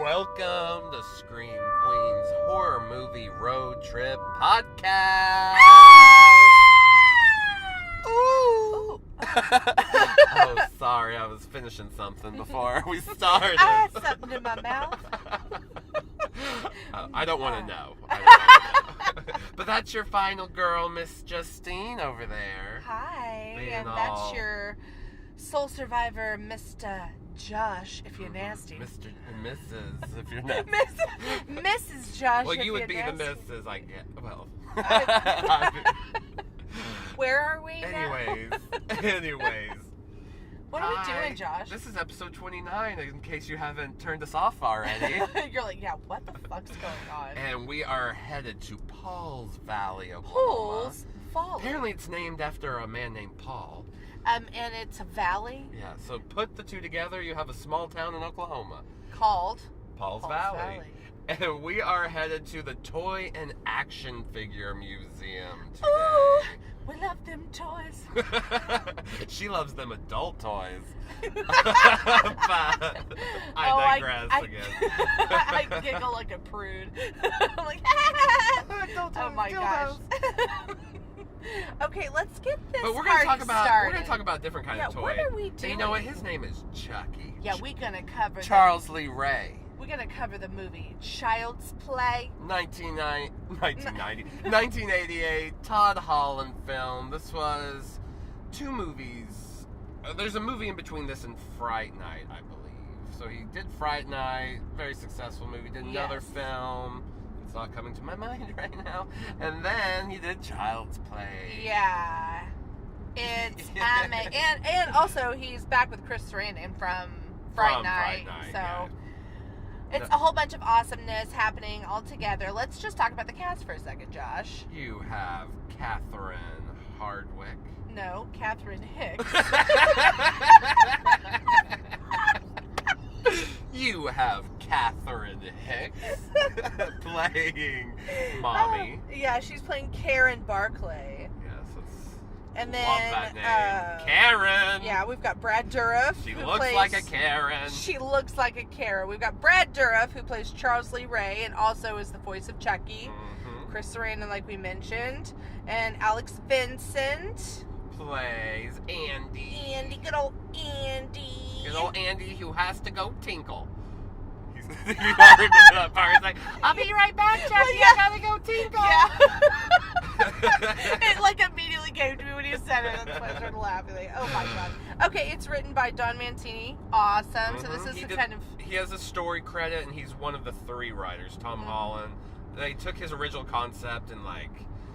Welcome to Scream Queen's Horror Movie Road Trip Podcast. Ooh. Oh, sorry, I was finishing something before we started. I had something in my mouth. I don't want to know. But that's your final girl, Miss Justine, over there. Hi, Being and all- that's your soul survivor, Mr. Josh, if you're nasty. Mr. and Mrs. if you're nasty. Mrs. Josh, Well, if you would you're be nasty. the Mrs. I get. Well. Where are we Anyways. What are we Hi. doing, Josh? This is episode 29, in case you haven't turned us off already. You're like, yeah, what the fuck's going on? And we are headed to Paul's Valley, Oklahoma. Paul's Valley. Apparently it's named after a man named Paul. And it's a valley Yeah, so put the two together, you have a small town in Oklahoma. called Paul's Valley. And we are headed to the Toy and Action Figure Museum today. Ooh, we love them toys. She loves them adult toys. But Oh, I digress again. I giggle like a prude. I'm like, Adult oh toys, my gosh. dildos. Okay, let's get this But we're gonna party talk started. about a different kind of toy. What are we And doing? you know what? His name is Chucky. Yeah, we're gonna cover Charles Lee Ray. We're gonna cover the movie Child's Play. 1988 Todd Holland film. This was two movies. There's a movie in between this and Fright Night, I believe. So he did Fright Night, very successful movie. Did another Yes. film. It's not coming to my mind right now. And then he did Child's Play. Yeah, it's amazing, and also he's back with Chris Sarandon from Fright Night. So yeah. it's a whole bunch of awesomeness happening all together. Let's just talk about the cast for a second, Josh. You have Catherine Hardwick. No, Catherine Hicks. You have Catherine Hicks playing Mommy. Yeah, she's playing Karen Barclay. Yes, And love then, that name. Karen. Yeah, we've got Brad Dourif. She who looks plays, like a Karen. She looks like a Karen. We've got Brad Dourif, who plays Charles Lee Ray and also is the voice of Chucky. Mhm. Chris Sarandon, like we mentioned. And Alex Vincent. Plays Andy. Good old Andy. Good old Andy who has to go tinkle. You heard that part. He's like, I'll be right back, Chucky. Well, yeah. I gotta go tinkle. Yeah. It like immediately came to me when you said it. That's why I started laughing. Like, oh my god. Okay, it's written by Don Mancini. Awesome. So this is He has a story credit, and he's one of the three writers. Tom Holland. They took his original concept and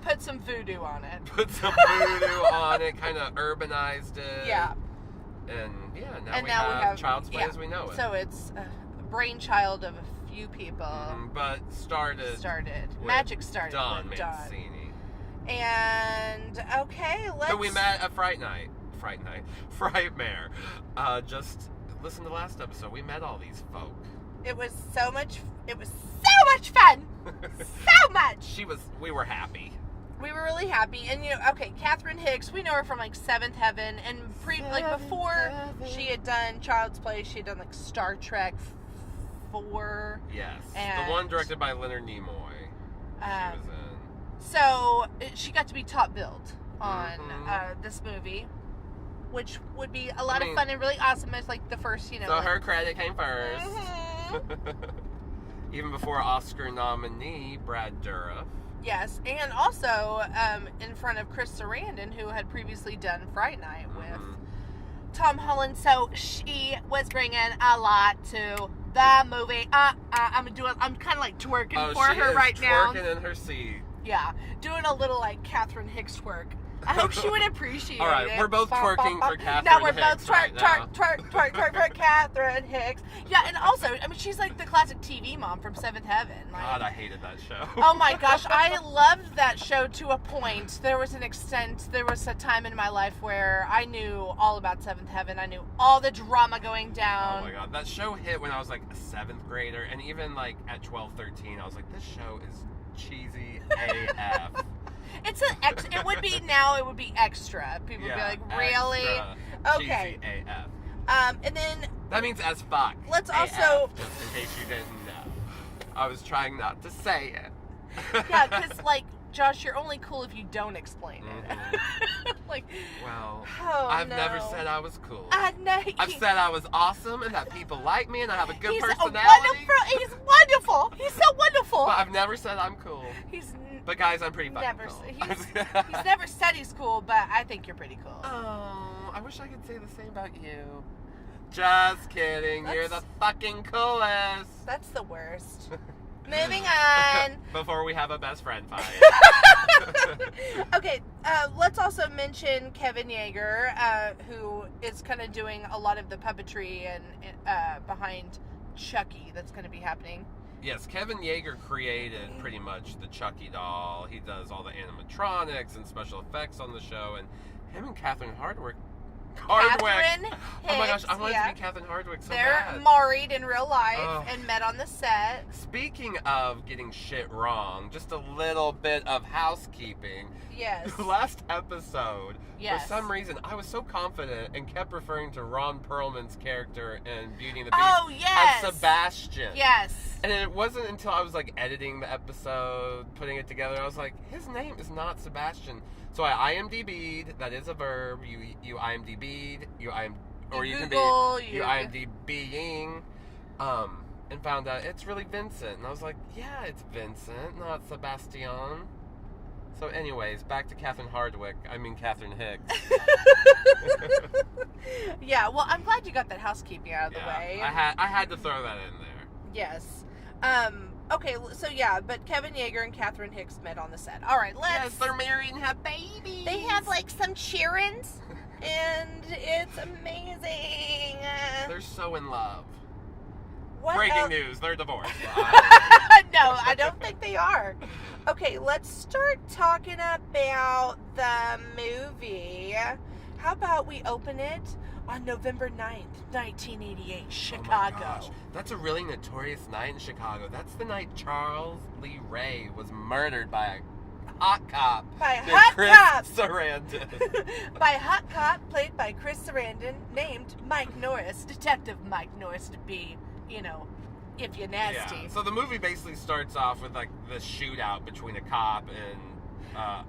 put some voodoo on it. put some voodoo on it, kind of urbanized it. Yeah. And yeah, now, And we, now have we have Child's Play as we know it. So it's a brainchild of a few people. But started with Magic started Don with Mancini. And okay, let's. So we met at Frightmare. Just listen to the last episode. We met all these folk. It was so much fun. So much. We were happy. We were really happy, and okay, Catherine Hicks. We know her from Seventh Heaven, and before she had done Child's Play, she had done Star Trek 4. Yes, And, the one directed by Leonard Nimoy. She was in. So she got to be top billed on this movie, which would be a lot of fun and really awesome. It's the first, So her credit came first. Even before Oscar nominee Brad Dourif. Yes, and also in front of Chris Sarandon, who had previously done Fright Night with Tom Holland. So she was bringing a lot to the movie. I'm kind of twerking for her right now. Twerking in her seat. Yeah, doing a little Catherine Hicks twerk. I hope she would appreciate it. All right, we're both twerking for Catherine No, we're Hicks both right now. twerk Catherine Hicks. Yeah, and also, she's the classic TV mom from Seventh Heaven. God, I hated that show. Oh my gosh, I loved that show to a point. There was a time in my life where I knew all about Seventh Heaven. I knew all the drama going down. Oh my god, that show hit when I was a 7th grader, and even at 12, 13, I was like, this show is cheesy AF. It would be extra. People would be like, really? Extra Okay. cheesy AF. And then That means as fuck. let's AF, also... just in case you didn't know. I was trying not to say it. Yeah, because, like, Josh, you're only cool if you don't explain it. Like, well, oh, I've no. never said I was cool. I know. I've said I was awesome and that people like me and I have a good He's personality. He's wonderful. He's so wonderful. But I've never said I'm cool. But guys, I'm pretty fucking never. cool. He's never said he's cool, but I think you're pretty cool. Oh, I wish I could say the same about you. Just kidding. You're the fucking coolest. That's the worst. Moving on. Before we have a best friend fight. Okay, let's also mention Kevin Yeager, who is kind of doing a lot of the puppetry and behind Chucky that's going to be happening. Yes, Kevin Yeager created pretty much the Chucky doll. He does all the animatronics and special effects on the show, and him and Catherine Hardwick. Catherine Oh my gosh, I Hicks, wanted yeah. to be Catherine Hardwick so They're bad. married in real life Ugh. and met on the set. Speaking of getting shit wrong, just a little bit of housekeeping. Yes. Last episode, Yes. for some reason, I was so confident and kept referring to Ron Perlman's character in Beauty and the Beast Oh, yes. as Sebastian. Yes. And it wasn't until I was like editing the episode, putting it together, I was like, his name is not Sebastian. So I IMDb'd, that is a verb, you IMDb'd, you Google, IMDb'ing, and found out it's really Vincent. And I was like, yeah, it's Vincent, not Sebastian. So anyways, back to Catherine Hicks. Yeah, well, I'm glad you got that housekeeping out of the Yeah, way. I had to throw that in there. Yes. Okay, so yeah, but Kevin Yeager and Catherine Hicks met on the set. All right, let's... Yes, they're married and have babies. They have, like, some cheerings, and it's amazing. They're so in love. What Breaking else? news, they're divorced. No, I don't think they are. Okay, let's start talking about the movie. How about we open it on November 9th, 1988, Chicago. Oh my gosh. That's a really notorious night in Chicago. That's the night Charles Lee Ray was murdered by a hot cop. By a named hot Chris cop. Sarandon. By a hot cop played by Chris Sarandon, named Mike Norris, Detective Mike Norris to be, you know, if you're nasty. Yeah. So the movie basically starts off with like the shootout between a cop and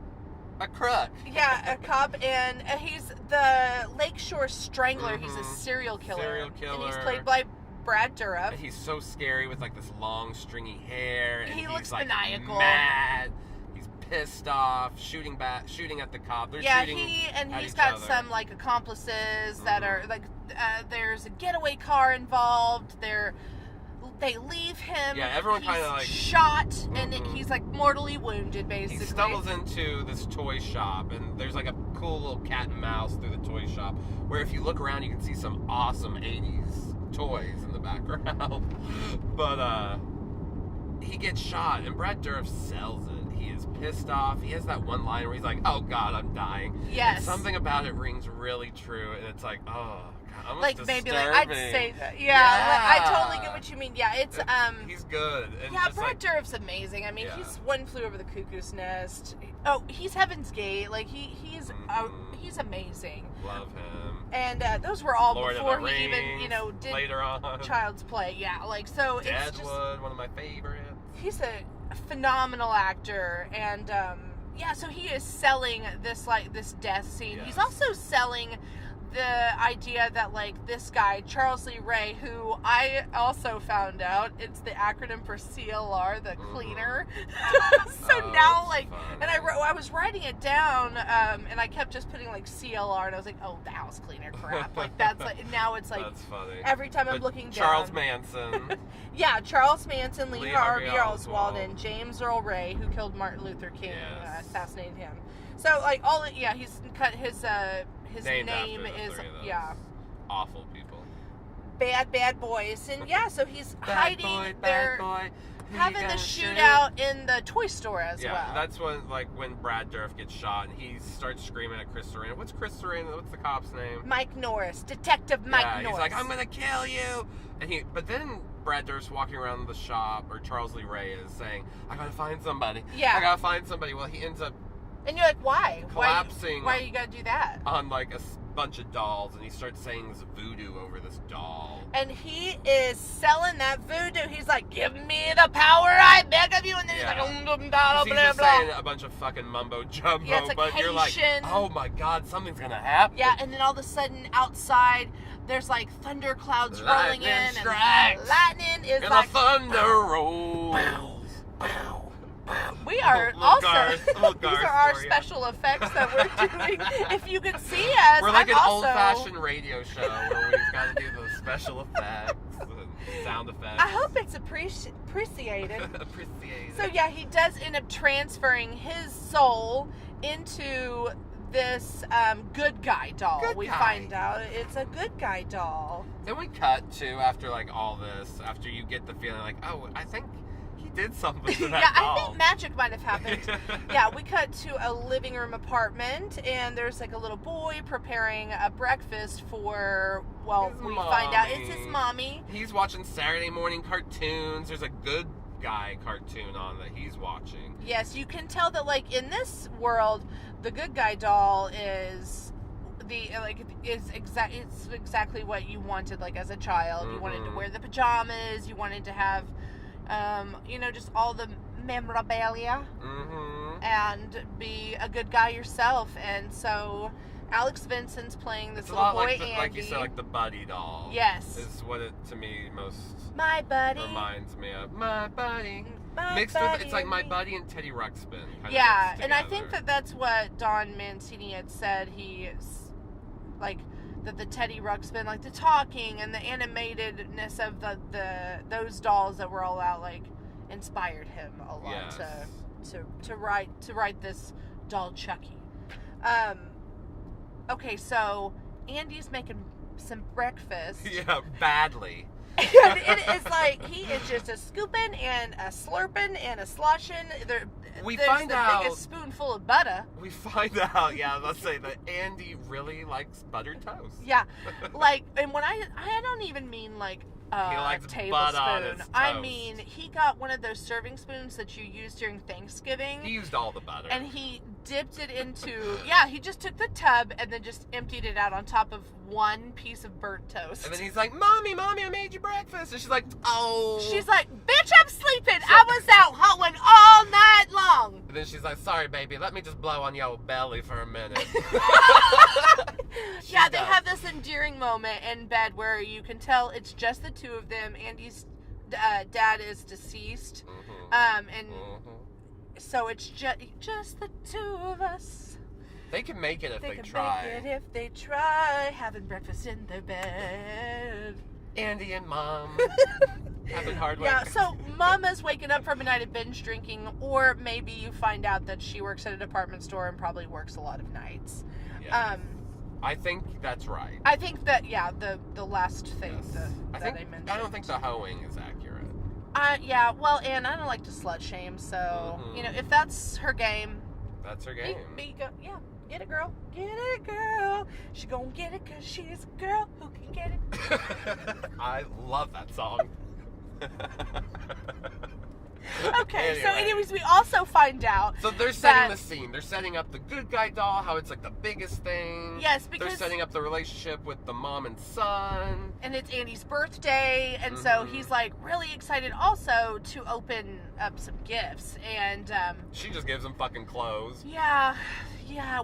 a crook. Yeah, a cop, and he's the Lakeshore Strangler. He's a Mhm. serial killer. Serial And he's killer. played by Brad Dourif. And he's so scary with like this long stringy hair. And He he's looks like maniacal. mad. He's pissed off, shooting at the cop. They're Yeah, shooting at he's each got other. some like accomplices that Mhm. are like there's a getaway car involved. They leave him. Yeah, everyone he's kinda, like- shot, and Mhm. he's like mortally wounded, basically. He stumbles into this toy shop, and there's like a cool little cat and mouse through the toy shop, where if you look around, you can see some awesome 80s toys in the background. But he gets shot, and Brad Dourif sells it. He is pissed off. He has that one line where he's like, "Oh God, I'm dying." Yes. And something about it rings really true, and it's like, oh God, almost Like maybe like I'd disturbing. say that. Yeah, Yeah. I totally get what you mean. Yeah, it's He's good. And yeah, it's Brad like, Dourif's amazing. I mean, Yeah. he's One Flew Over the Cuckoo's Nest. Oh, he's Heaven's Gate. Like he's he's amazing. love him. And those were all Lord before of the he Rings, even, you know, did later on. Child's Play. Yeah, like so it's just Deadwood, one of my favorites. he's a phenomenal actor, and yeah, so he is selling this death scene. He's Yes. also selling the idea that like this guy Charles Lee Ray, who I also found out it's the acronym for CLR, the cleaner. So Oh, now that's like, funny. and I was writing it down, and I kept just putting like CLR, and I was like, oh, the house cleaner crap. Like that's like now it's like That's funny. every time I'm But looking Charles down. Manson. Yeah, Charles Manson, Lee Harvey Oswald. Oswald, and James Earl Ray, who killed Martin Luther King, Yes. assassinated him. So, like, he's cut his Named name after the is, three of those yeah, awful people. bad boys. And, yeah, so he's hiding, Bad they're boy. Who having you the gonna shoot? shootout in the toy store as Yeah, well. that's when Brad Dourif gets shot and he starts screaming at Chris Sarandon. What's Chris Sarandon? What's the cop's name? Mike Norris, Detective Mike yeah, Norris. he's like, I'm gonna kill you. But then Brad Dourif's walking around the shop, or Charles Lee Ray is saying, I gotta find somebody. Yeah. I gotta find somebody. Well, he ends up And you're like, why? Collapsing. Why you gotta do that? On like a bunch of dolls, and he starts saying this voodoo over this doll. And he is selling that voodoo. He's like, give me the power, I beg of you. And then he's like, blah, He's blah, just blah. saying a bunch of fucking mumbo jumbo, Yeah, it's like but you're like, Haitian. oh my god, something's gonna happen. Yeah, and then all of a sudden outside, there's like thunder clouds rolling in. Lightning strikes. And lightning is And like. the thunder rolls. Bow, bow. We are Little also, little these Garth are our for you. special effects that we're doing. If you can see us, We're like I'm an also, old-fashioned radio show where we've got to do those special effects and sound effects. I hope it's appreciated. Appreciate So it. yeah, he does end up transferring his soul into this good guy doll. Good we guy. find out it's a good guy doll. Then we cut to, after like all this, after you get the feeling like, oh, I think he did something to that Yeah, doll. I think magic might have happened. Yeah, we cut to a living room apartment, and there's like a little boy preparing a breakfast for, well, His we find out it's mommy. his mommy. He's watching Saturday morning cartoons. There's a good guy cartoon on that he's watching. Yes, you can tell that like in this world, the good guy doll is it's exactly what you wanted like as a child. You wanted to wear the pajamas, you wanted to have just all the memorabilia and be a good guy yourself. And so Alex Vincent's playing this It's a little lot boy like, Andy. like you said, like the buddy doll. Yes. Is what it, to me, most My buddy. reminds me of. My buddy. My Mixed buddy with, it's like My and me. Buddy and Teddy Ruxpin. Kind Yeah, of and I think that's what Don Mancini had said. Like that the Teddy Ruxpin, like the talking and the animatedness of those dolls that were all out, like inspired him a lot to write this doll Chucky. Okay, so Andy's making some breakfast. Yeah, badly. And it is like he is just a scooping and a slurping and a sloshing. We There's find the out- biggest spoonful of butter. We find out, yeah, let's say that Andy really likes buttered toast. Yeah, like, and when I don't even mean like He a likes butter on his tablespoon. I toast. mean, he got one of those serving spoons that you use during Thanksgiving. He used all the butter. And he dipped it into, yeah, he just took the tub and then just emptied it out on top of one piece of burnt toast. And then he's like, Mommy, I made you breakfast. And she's like, oh. She's like, bitch, I'm sleeping. I was out hoeing all night long. And then she's like, sorry, baby, let me just blow on your belly for a minute. Yeah, they have this endearing moment in bed where you can tell it's just the two of them. Andy's dad is deceased. And so it's just the two of us. They can make it if they can try. make it if they try. Having breakfast in their bed. Andy and Mom having hard work. Yeah, so Mama's waking up from a night of binge drinking, or maybe you find out that she works at a department store and probably works a lot of nights. Yeah. I think that's right. I think that, yeah, the last thing Yes. that I mentioned. I don't think the hoeing is accurate. Yeah, well, and I don't like to slut shame, so, if that's her game, That's her game. yeah, get it, girl. Get it, girl. She gonna get it because she's a girl who can get it. I love that song. Okay, so anyways, we also find out. So they're setting the scene. They're setting up the good guy doll, how it's like the biggest thing. Yes, because they're setting up the relationship with the mom and son. And it's Andy's birthday, and so he's like really excited also to open up some gifts. And She just gives him fucking clothes. yeah,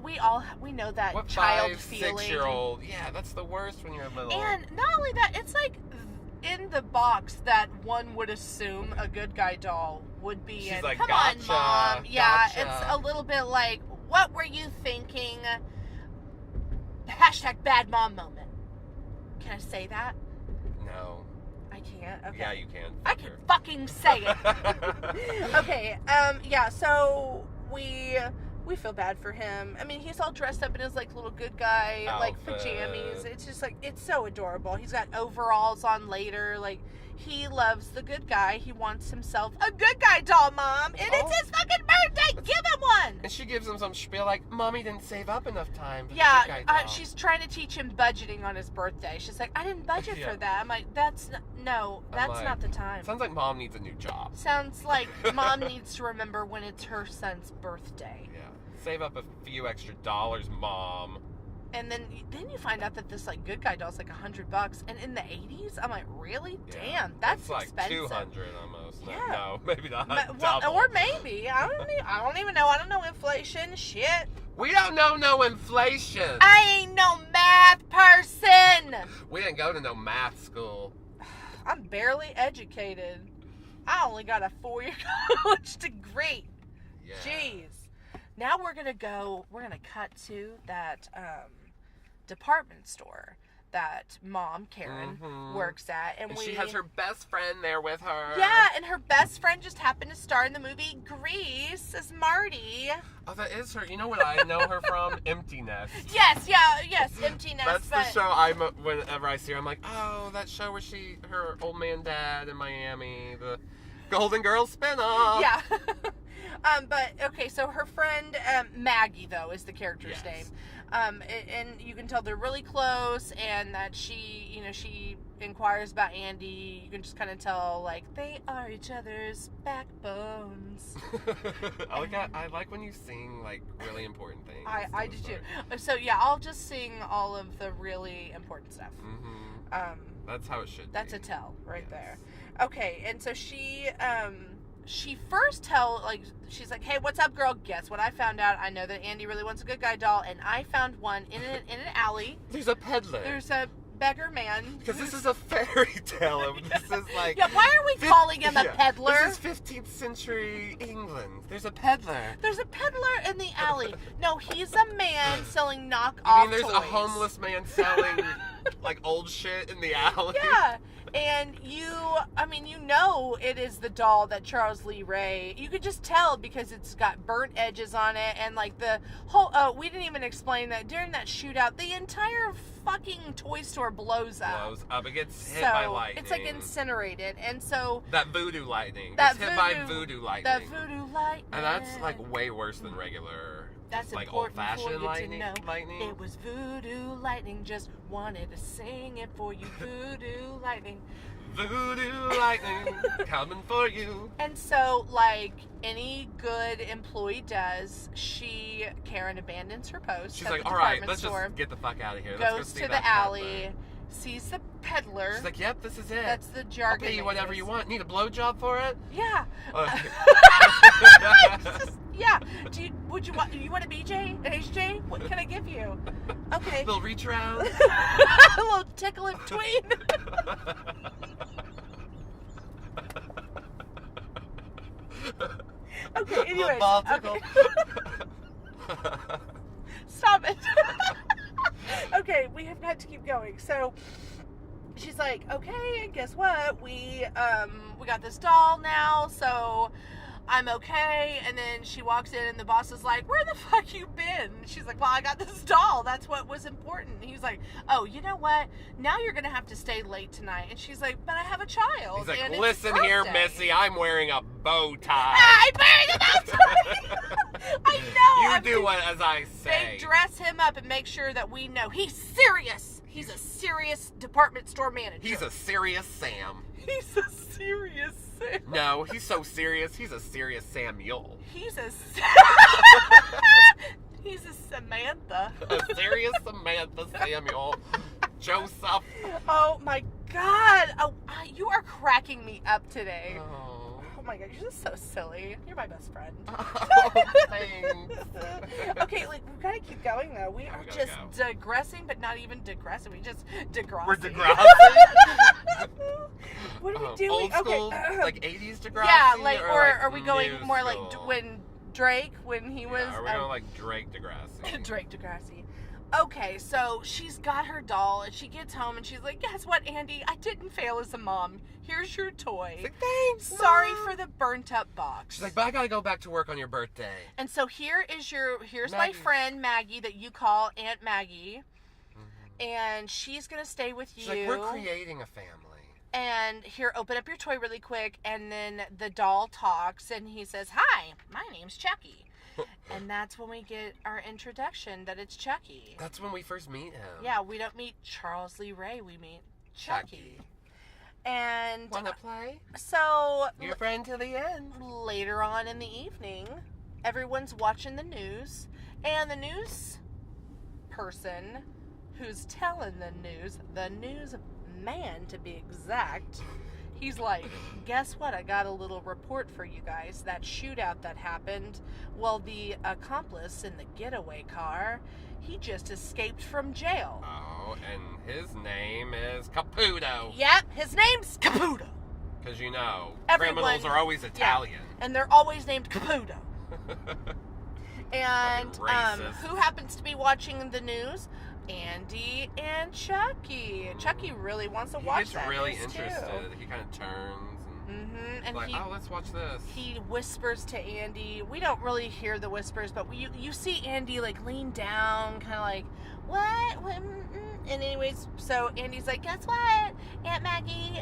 we know that What child 5, feeling. 6-year-old? Yeah, that's the worst when you're little. And not only that, it's like in the box that one would assume a good guy doll would be She's in. like, Come gotcha, on, Mom. Yeah, gotcha. it's a little bit like, what were you thinking? # bad mom moment. Can I say that? No. I can't. Okay. Yeah, you can. I can fucking say it. Okay. Yeah. So we feel bad for him. I mean, he's all dressed up in his like little good guy like Outfit. pajamas. It's just like it's so adorable. He's got overalls on later. Like he loves the good guy. He wants himself a good guy doll, Mom, and it's his fucking birthday. Give him one. And she gives him some spiel like, Mommy didn't save up enough time for the Yeah, good guy doll. she's trying to teach him budgeting on his birthday. She's like, I didn't budget for that. I'm like, that's like, not the time. Sounds like Mom needs a new job. Sounds like Mom needs to remember when it's her son's birthday. Yeah. Save up a few extra dollars, Mom. And then you find out that this like good guy doll's like $100, and in the 80s, I'm like, really? Yeah. Damn, that's like expensive. 200 almost. Yeah. No, maybe not. Well, or maybe I don't even know. I don't know inflation. Shit. We don't know no inflation. I ain't no math person. We didn't go to no math school. I'm barely educated. I only got a 4-year college degree. Yeah. Jeez. Now we're gonna cut to that department store that Mom Karen works at, and she has her best friend there with her. Yeah, and her best friend just happened to star in the movie Grease as Marty. Oh, that is her. You know what I know her from? Empty Nest. Yes, Empty Nest. That's the show. Whenever I see her, I'm like, oh, that show where her old man dad in Miami, the Golden Girls spinoff. Yeah. But okay, so her friend Maggie though is the character's name, and you can tell they're really close, and that she inquires about Andy. You can just kind of tell like they are each other's backbones. I like when you sing like really important things. I do too. So yeah, I'll just sing all of the really important stuff. That's how it should be. That's a tell right there. Okay, and so she first she's like, hey, what's up, girl? Guess what I found out? I know that Andy really wants a good guy doll, and I found one in an alley. There's a peddler. There's a beggar man. Because this is a fairy tale. This is like... Yeah, why are we calling him a peddler? This is 15th century England. There's a peddler. There's a peddler in the alley. No, he's a man selling knockoff I mean, there's toys. a homeless man selling like old shit in the alley. Yeah. And you know it is the doll that Charles Lee Ray, you could just tell because it's got burnt edges on it, and like the whole, we didn't even explain that during that shootout, the entire fucking toy store blows up. It gets hit by lightning. It's like incinerated, and so... That voodoo lightning. It's hit by voodoo lightning. That voodoo lightning. And that's like way worse than regular... That's like important for you lightning, to know. lightning. It was voodoo lightning. Just wanted to sing it for you. Voodoo lightning. Voodoo lightning coming for you. And so, like any good employee does, Karen abandons her post. She's like, all right, let's just get the fuck out of here. Let's goes go see to that the alley, peddler. sees the peddler. She's like, yep, this is it. That's the jargon. I'll pay you whatever you want. Need a blowjob for it? Yeah. Yeah. You want a BJ? An HJ? What can I give you? Okay. A little reach around. A little tickle in between. Okay, anyways. Ball tickle. Okay. Stop it. Okay, we have got to keep going. So she's like, okay, guess what? We got this doll now, so I'm okay. And then she walks in and the boss is like, where the fuck you been? She's like, well, I got this doll. That's what was important. And he's like, oh, you know what? Now you're going to have to stay late tonight. And she's like, but I have a child. He's like, and listen here, Missy, I'm wearing a bow tie. I'm wearing a bow tie. I know. You do what as I say. They dress him up and make sure that we know he's serious. He's a serious department store manager. He's a serious Sam. He's a serious Sam. No, he's so serious. He's a serious Samuel. He's a Samantha. A serious Samantha Samuel. Joseph. Oh my God. Oh, you are cracking me up today. Oh my God, you're just so silly. You're my best friend. Oh, thanks. Okay, like we've got to keep going though. We are just digressing, but not even digressing. We just digressing. We're digressing. What are we doing? Old school, okay. like 80s Degrassi? Yeah, like or are we going new more school? like when Drake was? Are we going like Drake Degrassi? Drake Degrassi. Okay, so she's got her doll, and she gets home, and she's like, guess what, Andy? I didn't fail as a mom. Here's your toy. She's like, thanks, Sorry Mom. for the burnt-up box. She's like, but I gotta go back to work on your birthday. And so here's Maggie. my friend Maggie that you call Aunt Maggie, and she's gonna stay with you. She's like, we're creating a family. And here, open up your toy really quick, and then the doll talks, and he says, hi, my name's Chucky. And that's when we get our introduction that it's Chucky. That's when we first meet him. Yeah, we don't meet Charles Lee Ray, we meet Chucky. And wanna play? So your friend to the end. Later on in the evening, everyone's watching the news, And the news person who's telling the news man to be exact, he's like, guess what? I got a little report for you guys. That shootout that happened, well, the accomplice in the getaway car, he just escaped from jail. Oh, and his name is Caputo. Yep, his name's Caputo. Because you know, Everyone, criminals are always Italian. Yeah, and they're always named Caputo. And who happens to be watching the news? Andy and Chucky. Chucky really wants to watch that. He's really news interested. Too. He kind of turns And like, oh, let's watch this. He whispers to Andy. We don't really hear the whispers, but you see Andy like lean down, kind of like, what? And anyways, so Andy's like, guess what, Aunt Maggie?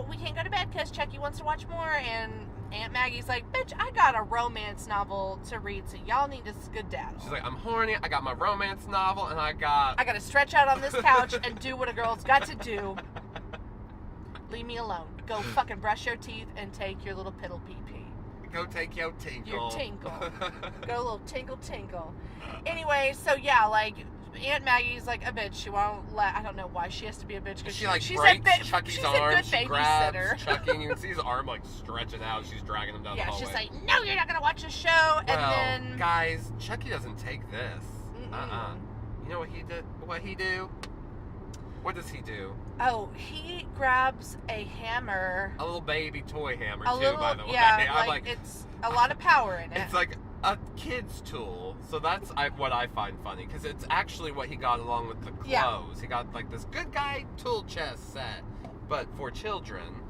We can't go to bed because Chucky wants to watch more. And Aunt Maggie's like, bitch, I got a romance novel to read, so y'all need to skedaddle. She's like, I'm horny. I got my romance novel, and I got to stretch out on this couch and do what a girl's got to do. Leave me alone. Go fucking brush your teeth and take your little piddle pee-pee. Go take your tinkle. Your tinkle. Go a little tinkle. Anyway, so yeah, like, Aunt Maggie's like a bitch. She won't let, I don't know why she has to be a bitch. Because she like she's breaks Chucky's arm. a good she grabs babysitter. Chucky, and you can see his arm like stretching out. She's dragging him down the hallway. Yeah, she's like, no, you're not going to watch the show. Well, And then... guys, Chucky doesn't take this. You know what he did? What he do? What does he do? Oh, he grabs a hammer. A little baby toy hammer, by the way. Yeah, I'm like it's a lot of power in it. It's like a kid's tool. So that's what I find funny, because it's actually what he got along with the clothes. Yeah. He got like this good guy tool chest set, but for children.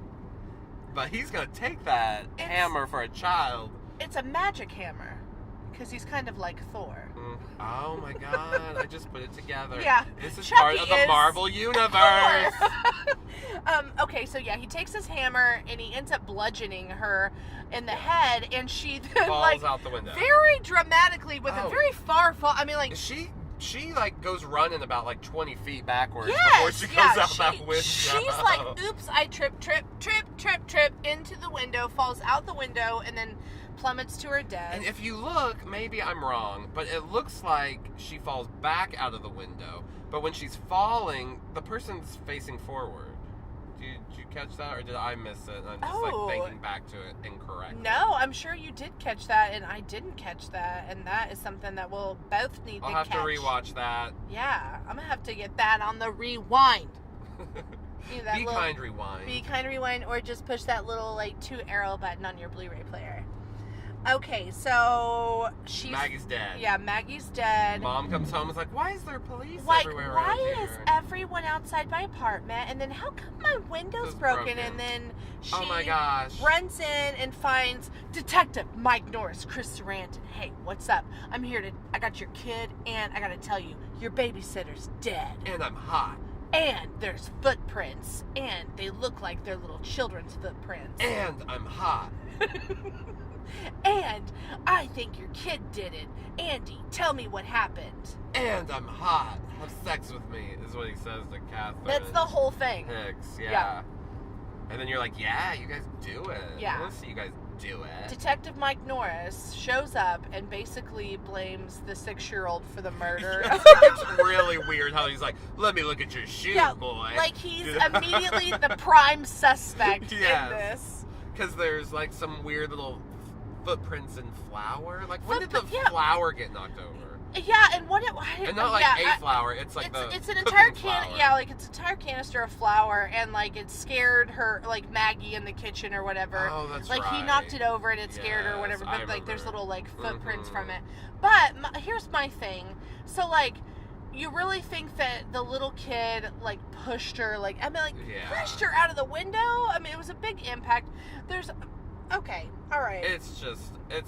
But he's going to take that hammer for a child. It's a magic hammer, because he's kind of like Thor. Oh my god, I just put it together. Yeah. This is Chucky part of the Marvel Universe. Okay, so yeah, he takes his hammer and he ends up bludgeoning her in the head, and she then falls out the window. Very dramatically with a very far fall. I mean, like she like goes running about like 20 feet backwards yes, before she goes out that window. She's like, oops, I trip into the window, falls out the window, and then plummets to her death. And if you look, maybe I'm wrong, but it looks like she falls back out of the window. But when she's falling, the person's facing forward. Did you catch that, or did I miss it? And I'm just like thinking back to it incorrectly. No, I'm sure you did catch that, and I didn't catch that, and that is something that we'll both need to catch. I'll have to rewatch that. Yeah, I'm gonna have to get that on the rewind. Be kind, rewind. Be kind, rewind, or just push that little like 2 arrow button on your Blu-ray player. Okay, so Maggie's dead. Yeah, Maggie's dead. Mom comes home and is like, why is there police everywhere why around here? is everyone outside my apartment? And then how come my window's broken? And then she oh my gosh. runs in and finds Detective Mike Norris, Chris Sarandon. Hey, what's up? I got your kid, and I gotta tell you, your babysitter's dead. And I'm hot. And there's footprints, and they look like they're little children's footprints. And I'm hot. And I think your kid did it. Andy, tell me what happened. And I'm hot. Have sex with me, is what he says to Catherine. That's the whole thing. Hicks, yeah. And then you're like, yeah, you guys do it. Yeah. I want to see you guys do it. Detective Mike Norris shows up and basically blames the 6-year-old for the murder. It's really weird how he's like, let me look at your shoe, boy. Like he's immediately the prime suspect in this. Because there's like some weird little footprints in flour. Like, when did the flour get knocked over? Yeah, and what it... And not like a flour, it's like it's an entire it's an entire canister of flour, and like it scared her, like Maggie in the kitchen or whatever. Oh, that's like right. He knocked it over and it scared her or whatever, but like there's little like footprints from it. But here's my thing. So like, you really think that the little kid like pushed her, pushed her out of the window? I mean, it was a big impact. Okay, all right. It's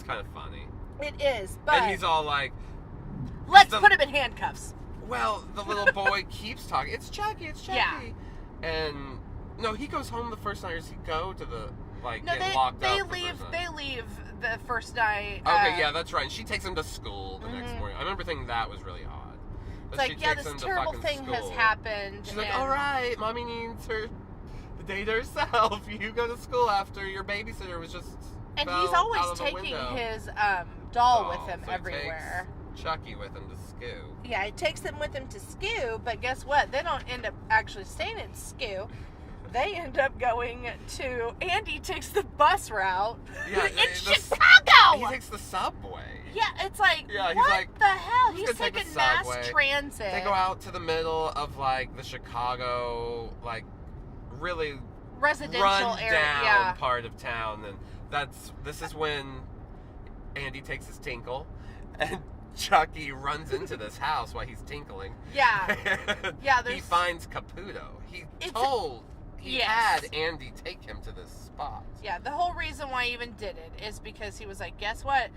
kind of funny. It is, but... And he's all like... Let's put him in handcuffs. Well, the little boy keeps talking. It's Chucky, it's Chucky. Yeah. And, no, he goes home the first night, or does he go to the, get locked up they the first night? They leave the first night. Okay, yeah, that's right. And she takes him to school the next morning. I remember thinking that was really odd. But it's like, this terrible thing has happened. She's like, all right, mommy needs the day to herself. You go to school after your babysitter was just And he's always taking his doll with him everywhere. Chucky with him to Skoo. Yeah, he takes them with him to Skoo, but guess what? They don't end up actually staying in Skoo. They end up going to... Andy takes the bus route in Chicago! He takes the subway. Yeah, it's like, yeah, what the hell? He's taking mass transit. They go out to the middle of, like, the Chicago, like, really residential area part of town. And this is when Andy takes his tinkle, and Chucky runs into this house while he's tinkling. Yeah. Yeah, he finds Caputo. He had Andy take him to this spot. Yeah, the whole reason why he even did it is because he was like, guess what?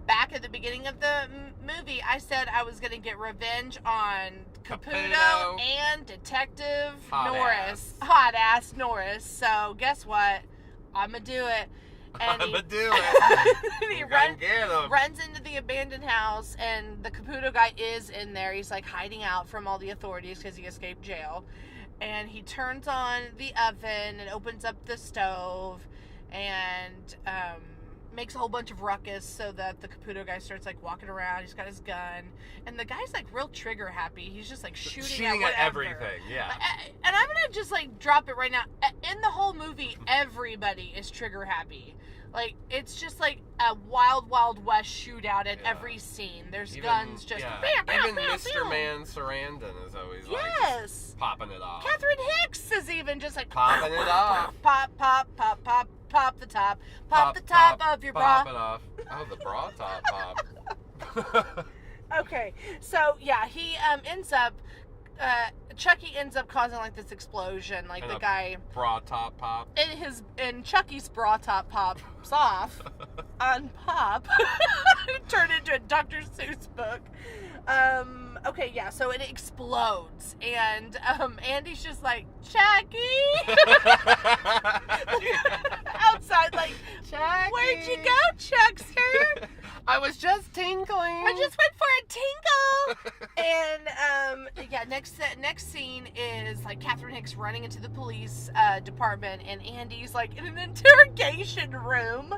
Back at the beginning of the movie, I said I was going to get revenge on Caputo and Detective Norris. Hot-ass Norris. So, guess what? I'm going to do it. And I'm going to do it. He runs into the abandoned house, and the Caputo guy is in there. He's, like, hiding out from all the authorities because he escaped jail. And he turns on the oven and opens up the stove and makes a whole bunch of ruckus so that the Caputo guy starts, like, walking around. He's got his gun. And the guy's, like, real trigger happy. He's just, like, shooting at everything, yeah. And I'm going to just, like, drop it right now. In the whole movie, everybody is trigger happy. Like, it's just like a wild, wild west shootout at every scene. There's guns just... Yeah. Bam, bam, even bam, Mr. bam. Man Sarandon is always, like, just popping it off. Catherine Hicks is even just, like... Popping it off. Pop, pop, pop, pop, pop the top. Pop the top of your bra. Pop it off. Oh, the bra top pop. Okay, so, yeah, he ends up... Chucky ends up causing, like, this explosion. Like, the guy... Bra top pop. And Chucky's bra top pops off on pop. Turned into a Dr. Seuss book. Okay, yeah, so it explodes. And Andy's just like, Chucky! Outside, like, Chucky. Where'd you go, Chuckster? I was just tinkling. I just went for a tinkle. And yeah, next scene is like Catherine Hicks running into the police department, and Andy's like in an interrogation room.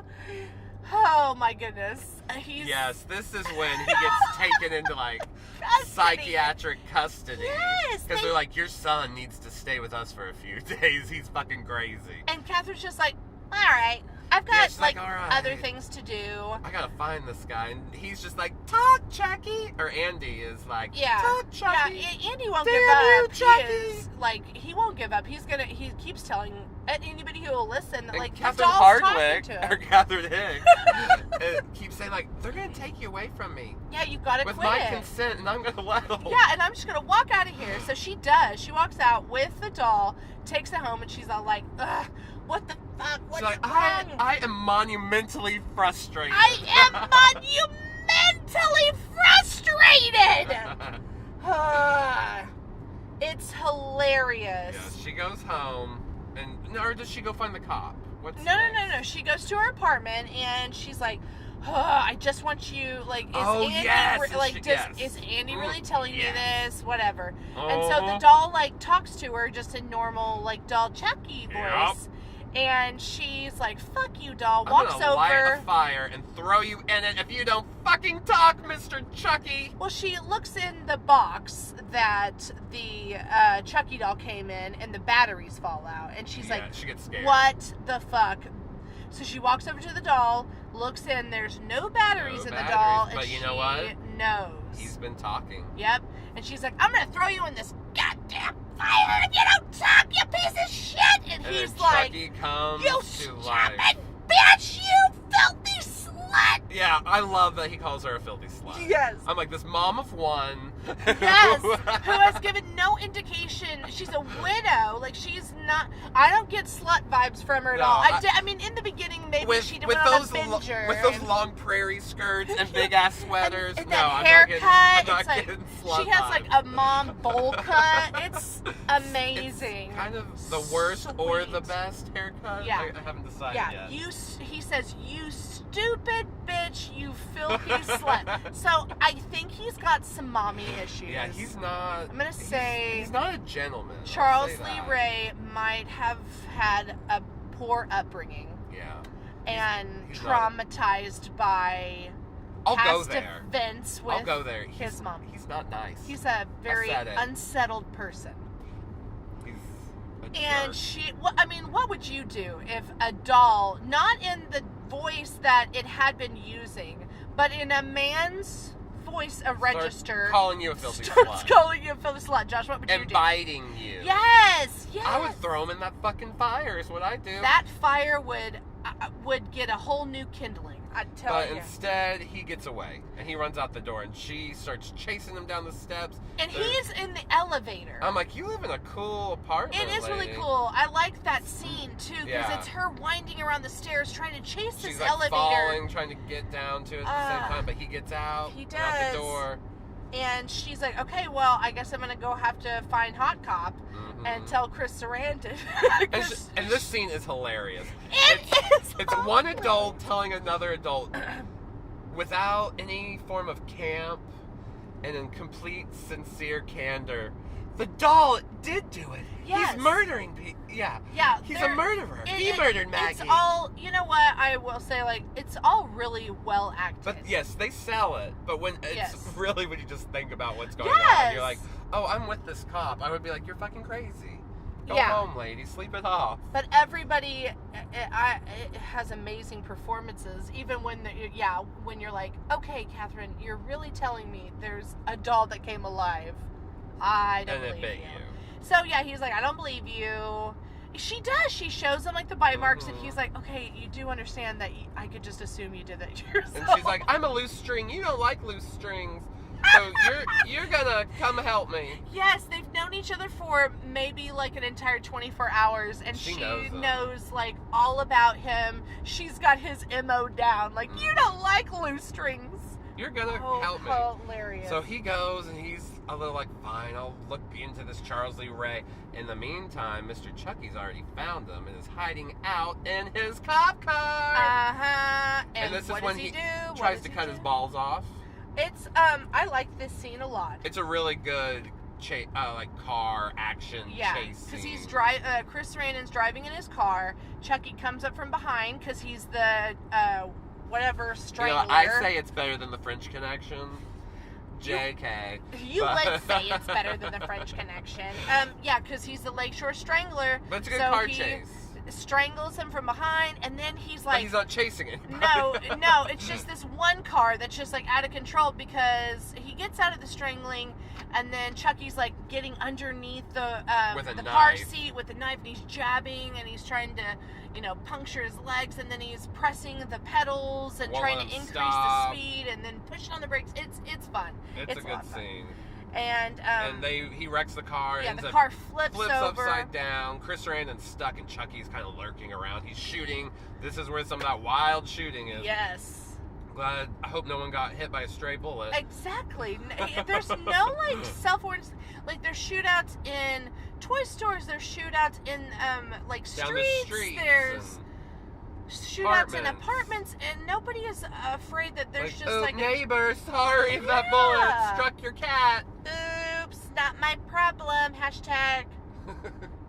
Oh my goodness. Yes, this is when he gets taken into like psychiatric custody. Yes. Because they're like, your son needs to stay with us for a few days. He's fucking crazy. And Catherine's just like, all right. I've got, like all right, other things to do. I gotta find this guy. And he's just like, talk, Chucky. Or Andy is like, talk, Chucky. Yeah, Andy won't Damn give up. you, Chucky. He won't give up. He keeps telling anybody who will listen that, like, Catherine his doll's talking to him. Or Catherine Hicks keeps saying, like, they're gonna take you away from me. Yeah, you've got to quit with my consent, and I'm gonna let them. Yeah, and I'm just gonna walk out of here. So she does. She walks out with the doll, takes it home, and she's all like, ugh, what the fuck? What's like, wrong? I am monumentally frustrated. I am monumentally frustrated! It's hilarious. Yeah, she goes home, or does she go find the cop? No. She goes to her apartment, and she's like, I just want you, like, is Andy really telling you this? Whatever. And so the doll, like, talks to her just in normal, like, doll Chucky voice. And she's like, fuck you, doll. Walks over. Light a fire and throw you in it if you don't fucking talk, Mr. Chucky. Well, she looks in the box that the Chucky doll came in, and the batteries fall out. And she's like, she gets scared. What the fuck? So she walks over to the doll, looks in, there's no batteries in the doll, and but you know what? knows. He's been talking. Yep. And she's like, I'm gonna throw you in this goddamn fire if you don't talk, you piece of shit! And he's like, Chucky comes you to life. stupid bitch, you filthy slut! Yeah, I love that he calls her a filthy slut. Yes. I'm like, this mom of one. Yes, who has given no indication. She's a widow. Like, she's not... I don't get slut vibes from her at all. I mean, in the beginning, maybe she went on a binger. With those long prairie skirts and big-ass sweaters. and no, that haircut. I'm not like, getting slut she has, vibes. like, a mom bowl cut. It's amazing. It's kind of the worst or the best haircut. Yeah. I haven't decided yet. He says, you stupid bitch, you filthy slut. So, I think he's got some mommy issues. Yeah, he's not... I'm going to say... He's not a gentleman. Charles Lee Ray might have had a poor upbringing. Yeah. And traumatized by I'll has go there. to fence with I'll go there. his mom. He's not nice. He's a very said it. unsettled person. He's a And jerk. what would you do if a doll, not in the voice that it had been using, but in a man's voice, a register, calling you a filthy starts slut. calling you a filthy slut? Josh, what would you do? Inviting you. Yes. I would throw him in that fucking fire is what I do. That fire would get a whole new kindling. I tell But you. instead, he gets away, and he runs out the door, and she starts chasing him down the steps. And he's in the elevator. I'm like, you live in a cool apartment, It is really lady. cool. I like that scene, too, because Yeah. it's her winding around the stairs trying to chase this She's like elevator. falling, trying to get down to it at the same time, but he gets out, He out does. the door. And she's like, okay, well, I guess I'm going to go have to find Hot Cop Mhm. and tell Chris Sarandon. And this scene is hilarious. It's It's one adult telling another adult without any form of camp and in complete sincere candor. The doll did do it. Yes. He's murdering people. Yeah. Yeah. He's a they're- murderer. He murdered Maggie. It's all, you know what, I will say, like, it's all really well acted. But yes, they sell it. But when it's Yes. really when you just think about what's going Yes. on, you're like, oh, I'm with this cop. I would be like, you're fucking crazy. Go Yeah. home, lady. Sleep it off. But everybody it has amazing performances, even when when you're like, okay, Catherine, you're really telling me there's a doll that came alive. I don't And it believe bit you. you. So yeah, he's like, I don't believe you. She does. She shows him like the bite marks, and Mhm. he's like, okay, you do understand that I could just assume you did that yourself. And she's like, I'm a loose string. You don't like loose strings. So you're gonna come help me. yes, they've known each other for maybe like an entire 24 hours, and She she knows him. knows like all about him. She's got his MO down. Like, you don't like loose strings. You're gonna help me. Hilarious. So he goes and he's a little like, fine, I'll look into this Charles Lee Ray. In the meantime, Mr. Chucky's already found him and is hiding out in his cop car. Uh-huh. And this is what when does he do? What tries does to he cut do? his balls off. It's I like this scene a lot. It's a really good like car action Yeah, chase because scene. he's Chris Sarandon's driving in his car. Chucky comes up from behind because he's the whatever strangler. I say it's better than the French Connection. JK. You would say it's better than the French Connection. Yeah, because he's the Lakeshore Strangler. But it's a good so car he chase. strangles him from behind, and then he's But like, he's not chasing anybody. no, it's just this one car that's just like out of control because he gets out of the strangling, and then Chucky's like getting underneath the With a car knife. seat with a knife, and he's jabbing, and he's trying to, puncture his legs, and then he's pressing the pedals and Won't trying let to him increase stop. the speed, and then pushing on the brakes. It's fun. It's a lot good of fun. scene. And He wrecks the car. yeah, ends the up car flips over. upside down. Chris Sarandon's stuck, and Chucky's kind of lurking around. He's shooting. This is where some of that wild shooting is. Yes. Glad. I hope no one got hit by a stray bullet. Exactly. There's no like self-awareness. Like there's shootouts in toy stores. There's shootouts in like Down streets. the streets. There's and shootouts in apartments, and nobody is afraid that there's like, just oh, like neighbor, sorry if that Yeah. bullet struck your cat. oops, not my problem. Hashtag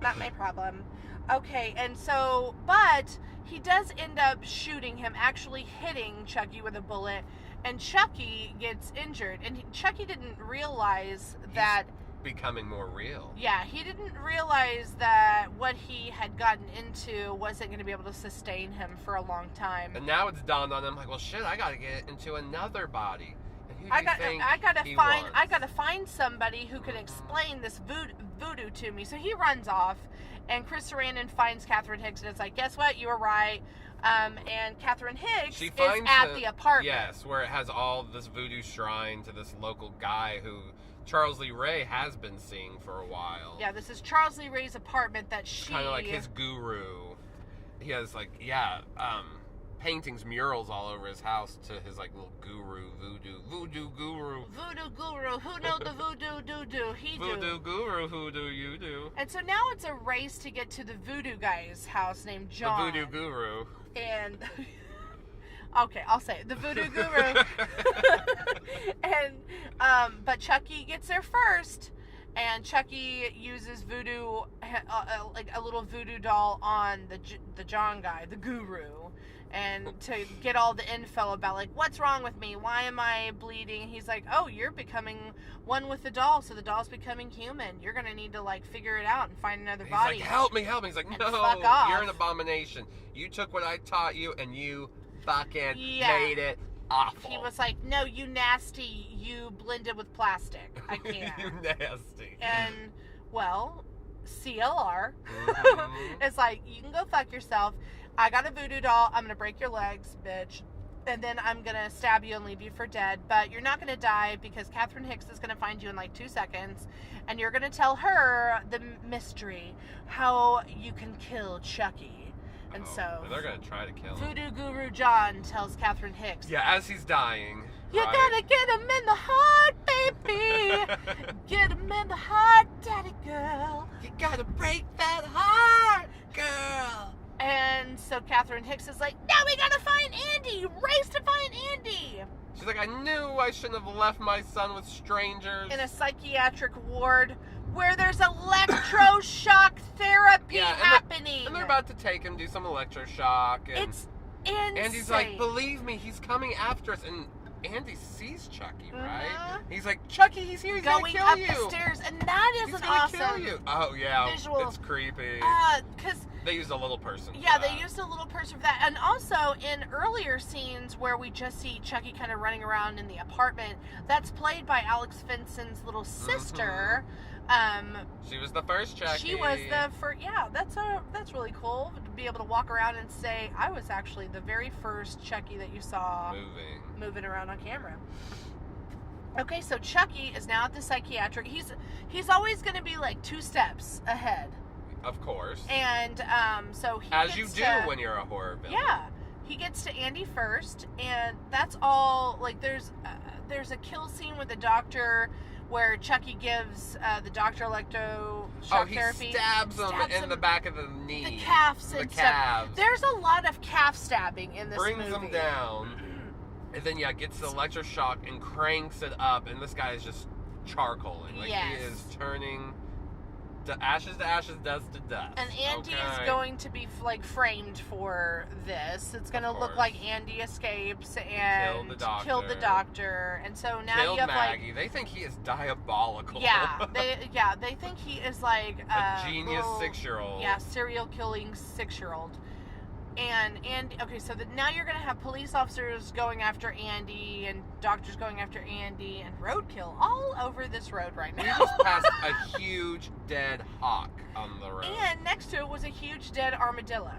not my problem. Okay, and so, but he does end up shooting him, actually hitting Chucky with a bullet, and Chucky gets injured. And Chucky didn't realize that. Becoming more real. Yeah, he didn't realize that what he had gotten into wasn't going to be able to sustain him for a long time. And now it's dawned on him like, well, shit, I gotta get into another body. And who do I you got think to he find wants? I got to find somebody who can explain this voodoo to me. So he runs off, and Chris Sarandon finds Catherine Hicks, and it's like, guess what? You were right. And Catherine Hicks She is finds at the apartment. Yes, where it has all this voodoo shrine to this local guy who Charles Lee Ray has been seeing for a while. Yeah, this is Charles Lee Ray's apartment that she Kind of like his guru. He has paintings, murals all over his house to his like little guru, voodoo guru. Voodoo guru. Who know the voodoo doo-doo? He do. Voodoo guru, who do you do? And so now it's a race to get to the voodoo guy's house named John. The voodoo guru. And okay, I'll say it. The voodoo guru. And but Chucky gets there first, And Chucky uses voodoo, like a little voodoo doll on the John guy, the guru, and to get all the info about, like, what's wrong with me? Why am I bleeding? He's like, oh, you're becoming one with the doll, so the doll's becoming human. You're going to need to, like, figure it out and find another body. He's like, help me. He's like, no, fuck off. You're an abomination. You took what I taught you, and you fucking made it awful. He was like, no, you nasty. You blended with plastic. I can't. You nasty. And, well, CLR Mm-hmm. is like, you can go fuck yourself. I got a voodoo doll. I'm going to break your legs, bitch. And then I'm going to stab you and leave you for dead. But you're not going to die because Catherine Hicks is going to find you in like 2 seconds. And you're going to tell her the mystery, how you can kill Chucky. And so they're going to try to kill him. Voodoo Guru John tells Catherine Hicks. Yeah, as he's dying. You right? gotta get him in the heart, baby. Get him in the heart, daddy girl. You gotta break that heart, girl. And so Catherine Hicks is like, now we gotta find Andy. Race to find Andy. She's like, I knew I shouldn't have left my son with strangers. In a psychiatric ward where there's electroshock therapy happening. And they're about to take him, do some electroshock. And it's insane. Andy's like, believe me, he's coming after us. And Andy sees Chucky, right? Mm-hmm. He's like, Chucky, he's here. He's going gonna up kill you. the stairs, and that is He's an gonna awesome kill you. Oh yeah, visual. It's creepy. Because they used a little person. yeah, they used a little person for that, and also in earlier scenes where we just see Chucky kind of running around in the apartment, that's played by Alex Vinson's little sister. She was the first Chucky. She was the first. Yeah, that's really cool to be able to walk around and say, I was actually the very first Chucky that you saw moving around on camera. Okay, so Chucky is now at the psychiatric. He's always going to be like 2 steps ahead. Of course. And so he as gets you do when you're a horror villain. Yeah, he gets to Andy first, and that's all. Like there's a kill scene with the doctor where Chucky gives the doctor electroshock therapy. He stabs him in the back of the knee. The calves and stuff. There's a lot of calf stabbing in this movie. Brings him down. And then, gets the electroshock and cranks it up. And this guy is just charcoaling. Like, he is turning ashes, dust to dust. And Andy is going to be, like, framed for this. It's going to look like Andy escapes and killed the doctor. And so now you have, Maggie. like... They think he is diabolical. Yeah, they think he is, like... a genius 6-year-old. Yeah, serial killing 6-year-old. And okay, so now you're going to have police officers going after Andy and doctors going after Andy and roadkill all over this road right now. We just passed a huge dead hawk on the road. And next to it was a huge dead armadillo.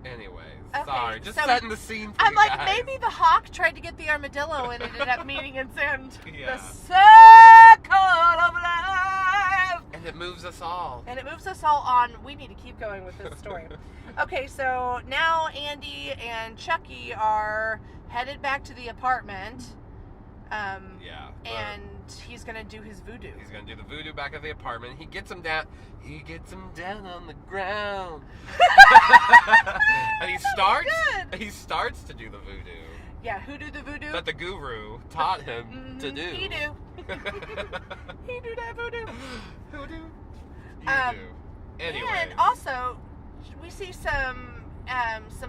Anyways, okay, sorry, just so setting the scene for I'm you like, guys. maybe the hawk tried to get the armadillo and ended up meeting its end. Yeah. The circle of life. And it moves us all. And it moves us all on. We need to keep going with this story. Okay, so now Andy and Chucky are headed back to the apartment. And he's gonna do his voodoo. He's gonna do the voodoo back at the apartment. He gets him down. He gets him down on the ground. And he starts to do the voodoo. Yeah, who do the voodoo? That the guru taught him to do. He do. He do that voodoo. Voodoo. You do. Anyway. And also, we see some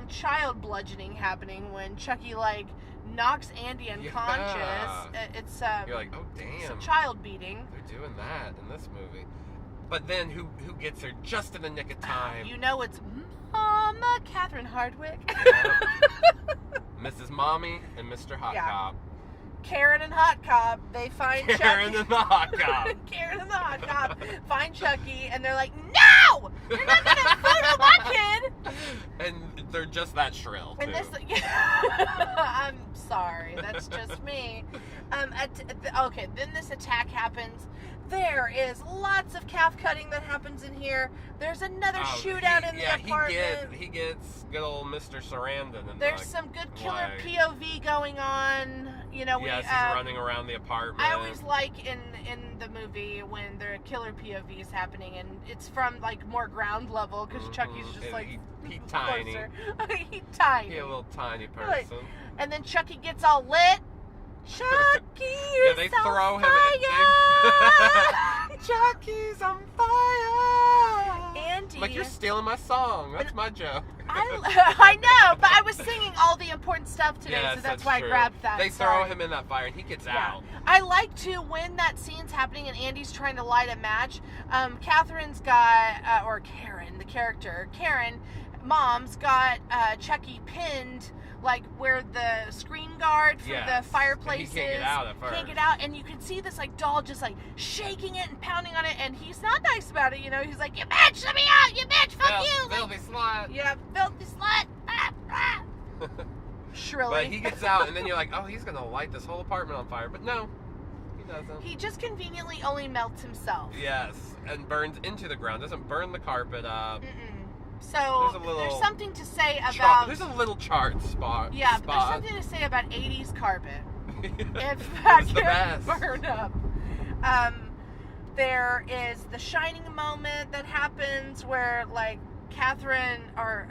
child bludgeoning happening when Chucky knocks Andy unconscious. Yeah. It's You're like, oh damn. Some child beating. They're doing that in this movie. But then who gets her just in the nick of time? You know it's Mama Catherine Hardwick. Mrs. Mommy and Mr. Hot Cop. Karen and Hot Cop, they find Chucky. Karen and the Hot Cop. Karen and the Hot Cop find Chucky, and they're like, no! You're not gonna voodoo my kid! And they're just that shrill, too. And I'm sorry, that's just me. Okay, then this attack happens. There is lots of calf cutting that happens in here. There's another shootout in the apartment. He gets good old Mr. Sarandon. There's some good killer POV going on. You know, he's running around the apartment. I always like in the movie when the killer POV is happening, and it's from more ground level because Chucky's just he's tiny. He's tiny. He's a little tiny person. And then Chucky gets all lit. Chucky is they throw on him. fire. Chucky's on fire. Andy. Like, you're stealing my song. That's my joke. I know, but I was singing all the important stuff today, Yes, so that's why true. I grabbed that. They Sorry. throw him in that fire and he gets Yeah. out. I like to, when that scene's happening and Andy's trying to light a match, Catherine's got, or Karen, the character, Karen, Mom's got Chucky pinned, like where the screen guard for the fireplace he can't get out at first. Can't get out, and you can see this like doll just like shaking it and pounding on it, and he's not nice about it, you know. He's like, "You bitch, let me out! You bitch, fuck you!" Filthy slut. Yeah, filthy slut. Ah, ah. Shrilly. But he gets out, and then you're like, oh, he's gonna light this whole apartment on fire. But no, he doesn't. He just conveniently only melts himself. Yes, and burns into the ground. Doesn't burn the carpet up. So there's something to say about. There's a little charred spot. Yeah, but there's something to say about 80s carpet. In fact, the best. Burn up. There is the shining moment that happens where, like, Catherine or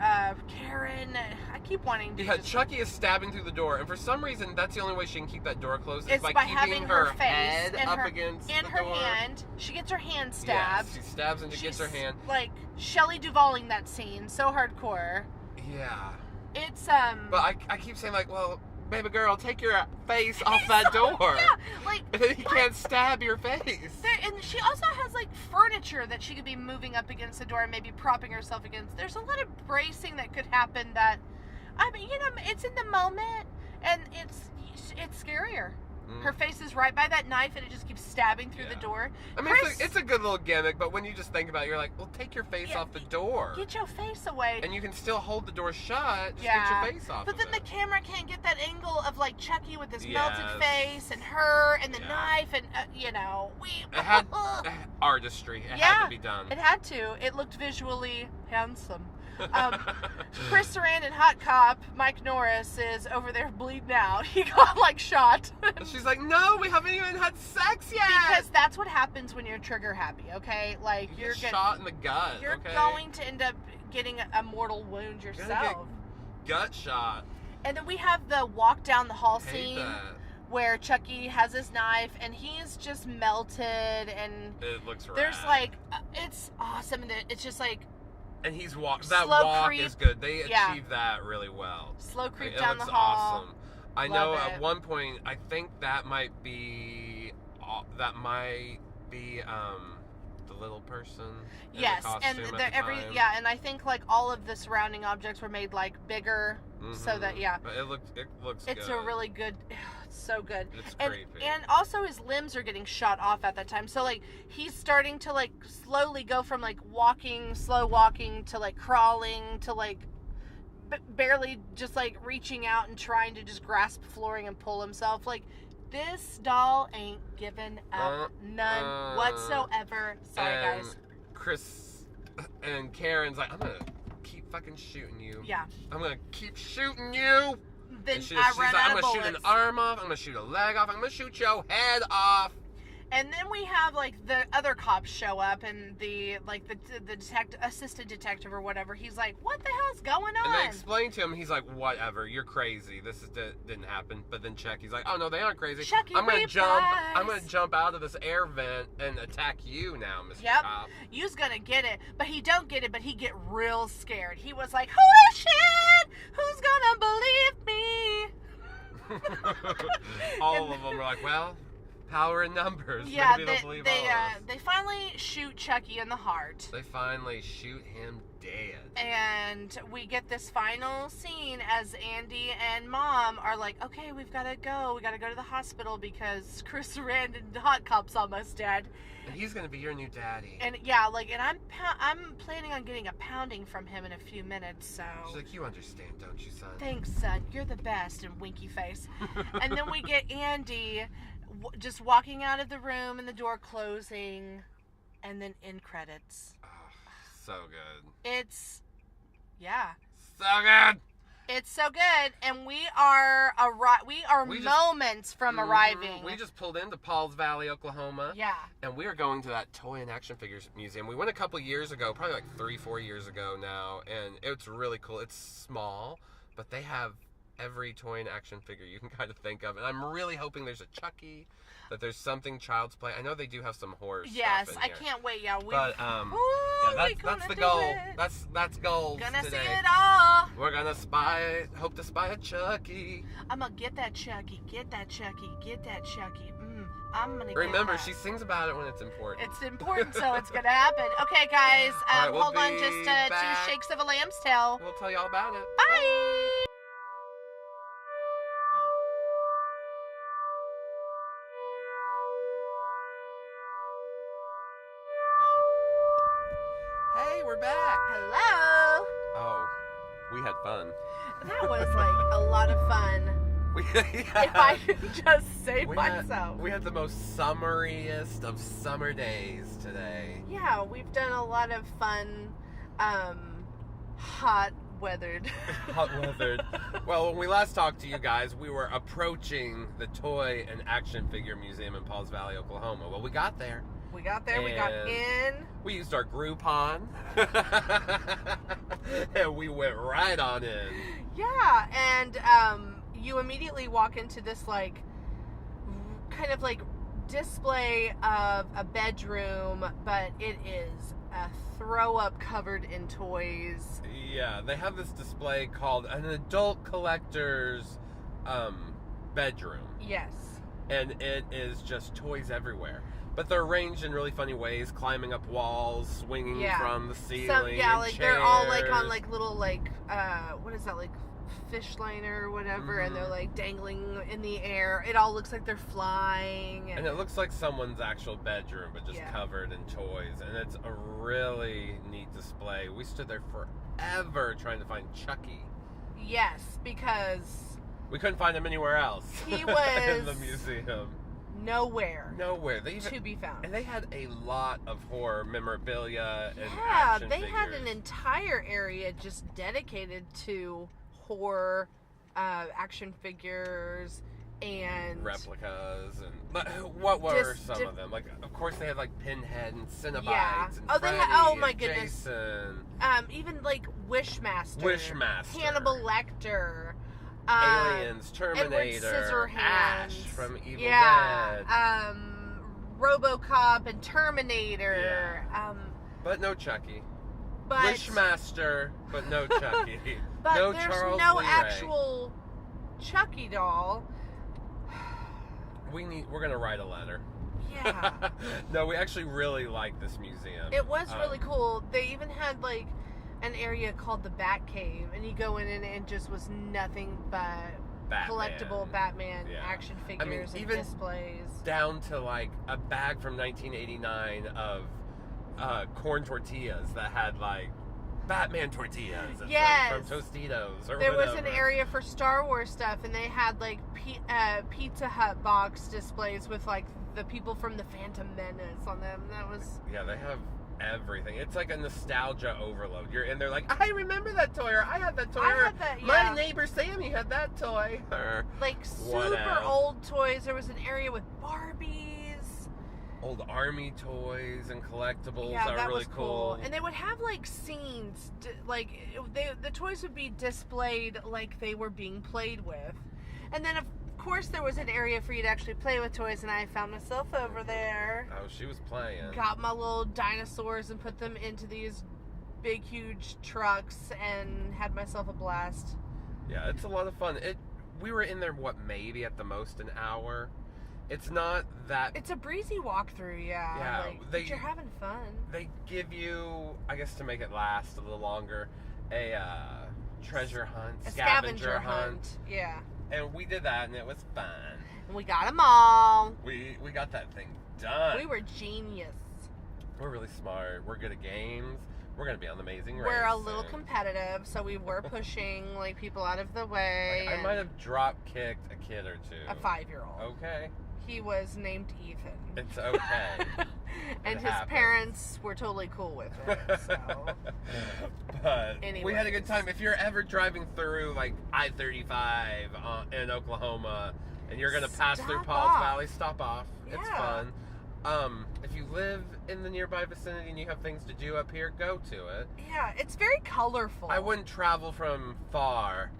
Karen, I keep wanting to. Yeah, Chucky is stabbing through the door, and for some reason, that's the only way she can keep that door closed. It's by by keeping having her face head and up her, against and the her door. hand. She gets her hand stabbed. Yes, she stabs and she gets her hand. Like Shelley Duvall-ing that scene, so hardcore. Yeah. It's But I keep saying, like, well, baby girl, take your face off that door. Yeah, like And then he can't stab your face. And she also has like furniture that she could be moving up against the door and maybe propping herself against. There's a lot of bracing that could happen that, I mean, you know, it's in the moment and it's scarier. Her face is right by that knife and it just keeps stabbing through the door. I mean, it's a good little gimmick, but when you just think about it, you're like, well, take your face off the door. Get your face away. And you can still hold the door shut. Just get your face off But then of the camera can't get that angle of like Chucky with his melted face and her and the knife and, you know, It had artistry. It had to be done. It had to. It looked visually handsome. Chris Sarandon, hot cop, Mike Norris is over there bleeding out. He got like shot. She's like, no, we haven't even had sex yet. Because that's what happens when you're trigger happy, okay? Like you're shot in the gut. You're going to end up getting a mortal wound yourself. You're gonna get gut shot. And then we have the walk down the hall I hate scene that. where Chucky has his knife and he's just melted and it looks rad. There's like it's awesome and it's just like. And he's that slow walk creep. is good. They achieved that really well. Slow creep it down looks the hall. Awesome. I know at one point I think that might be the little person. Yes, and and I think like all of the surrounding objects were made like bigger, so that But it looks. It's good. a really good. It's so good. It's creepy. And also his limbs are getting shot off at that time, so like he's starting to like slowly go from like slow walking to like crawling to like barely just like reaching out and trying to just grasp flooring and pull himself like. This doll ain't giving up none whatsoever. Sorry, guys. Chris and Karen's like, I'm gonna keep fucking shooting you. Yeah. I'm gonna keep shooting you. Then she's I like, run out I'm of gonna bullets. shoot an arm off. I'm gonna shoot a leg off. I'm gonna shoot your head off. And then we have like the other cops show up, and the assistant detective or whatever. He's like, "What the hell's going on?" And they explain to him. He's like, "Whatever, you're crazy. Didn't happen." But then Chucky's like, "Oh no, they aren't crazy. Chucky I'm gonna replies. jump out of this air vent and attack you now, Mr. Yep. Cop." You's gonna get it, but he don't get it. But he get real scared. He was like, "Holy shit! Who's gonna believe me?" All of them are like, "Well." Power in numbers. Yeah, Maybe they'll believe all of us. they finally shoot Chucky in the heart. They finally shoot him dead. And we get this final scene as Andy and Mom are like, okay, we've got to go. We got to go to the hospital because Chris Sarandon, the hot cop's almost dead. And he's gonna be your new daddy. And yeah, like, and I'm planning on getting a pounding from him in a few minutes. So she's like, you understand, don't you, son? Thanks, son. You're the best. And winky face. And then we get Andy. Just walking out of the room and the door closing, and then end credits. Oh, so good. It's so good. It's so good, and we are moments from arriving. We just pulled into Pauls Valley, Oklahoma. Yeah. And we are going to that toy and action figures museum. We went a couple years ago, probably like 3-4 years ago now, and it's really cool. It's small, but they have every toy and action figure you can kind of think of. And I'm really hoping there's a Chucky, that there's something Child's Play. I know they do have some horror Yes, stuff in I here. can't wait. Yeah, But that's the goal. That's goals gonna today. see it all. We're gonna hope to spy a Chucky. I'm gonna get that Chucky. Get that Chucky. Get that Chucky. I'm gonna Remember, get that. she sings about it when it's important. It's important, so it's gonna happen. Okay, guys. All right, we'll hold on, be just back. 2 shakes of a lamb's tail. We'll tell you all about it. Bye. Hey, we're back. Hello. Oh, we had fun. That was like a lot of fun. If I could just say myself. We had the most summariest of summer days today. Yeah, we've done a lot of fun, hot weathered. Hot weathered. Well, when we last talked to you guys, we were approaching the Toy and Action Figure Museum in Pauls Valley, Oklahoma. Well, we got there. We got there, we got in. We used our Groupon. And we went right on in. Yeah, and you immediately walk into this like kind of like display of a bedroom, but it is a throw up covered in toys. Yeah, they have this display called an adult collector's bedroom. Yes. And it is just toys everywhere. But they're arranged in really funny ways, climbing up walls, swinging from the ceiling. Like chairs. they're all like on like little like what is that, like fish liner or whatever, and they're like dangling in the air. It all looks like they're flying. And it looks like someone's actual bedroom, but just covered in toys. And it's a really neat display. We stood there forever trying to find Chucky. Yes, because we couldn't find him anywhere else. He was in the museum. Nowhere. They even, to be found. And they had a lot of horror memorabilia and action Yeah, they figures. had an entire area just dedicated to horror action figures and replicas. And what were some of them? Like, of course, they had like Pinhead and Cenobites and Freddy my and goodness. Jason. Even like Wishmaster, Hannibal Lecter. Aliens, Terminator, Ash from Evil Dead. RoboCop and Terminator. Yeah. But no Chucky. But Wishmaster, but no Chucky. But no there's Charles no Lee Ray. actual Chucky doll. We're gonna write a letter. Yeah. No, we actually really like this museum. It was really cool. They even had like an area called the Bat Cave, and you go in and it just was nothing but collectible Batman action figures and even displays. Down to like a bag from 1989 of corn tortillas that had like Batman tortillas from Tostitos or there whatever. Was an area for Star Wars stuff, and they had like Pizza Hut box displays with like the people from the Phantom Menace on them. That was they have everything. It's like a nostalgia overload. You're in there like, I remember that toy, or I had that toy, my neighbor Sammy had that toy, or like super old toys. There was an area with Barbies, old army toys and collectibles. Yeah, that really was cool. And they would have like scenes, like the toys would be displayed like they were being played with, and then of course there was an area for you to actually play with toys, and I found myself over there. Oh, she was playing. Got my little dinosaurs and put them into these big huge trucks and had myself a blast. Yeah, it's a lot of fun. We were in there maybe at the most an hour. It's not that. It's a breezy walkthrough, yeah. But you're having fun. They give you, I guess, to make it last a little longer, a treasure hunt, scavenger hunt. Yeah. And we did that, and it was fun. And we got them all. We got that thing done. We were genius. We're really smart. We're good at games. We're going to be on the Amazing Race. We're a little competitive, so we were pushing like people out of the way. I might have drop-kicked a kid or two. A 5-year-old. Okay. He was named Ethan. It's okay. And his parents were totally cool with it. So. But we had a good time. If you're ever driving through like I-35 in Oklahoma and you're going to pass through Pauls Valley, stop off. Yeah. It's fun. If you live in the nearby vicinity and you have things to do up here, go to it. Yeah, it's very colorful. I wouldn't travel from far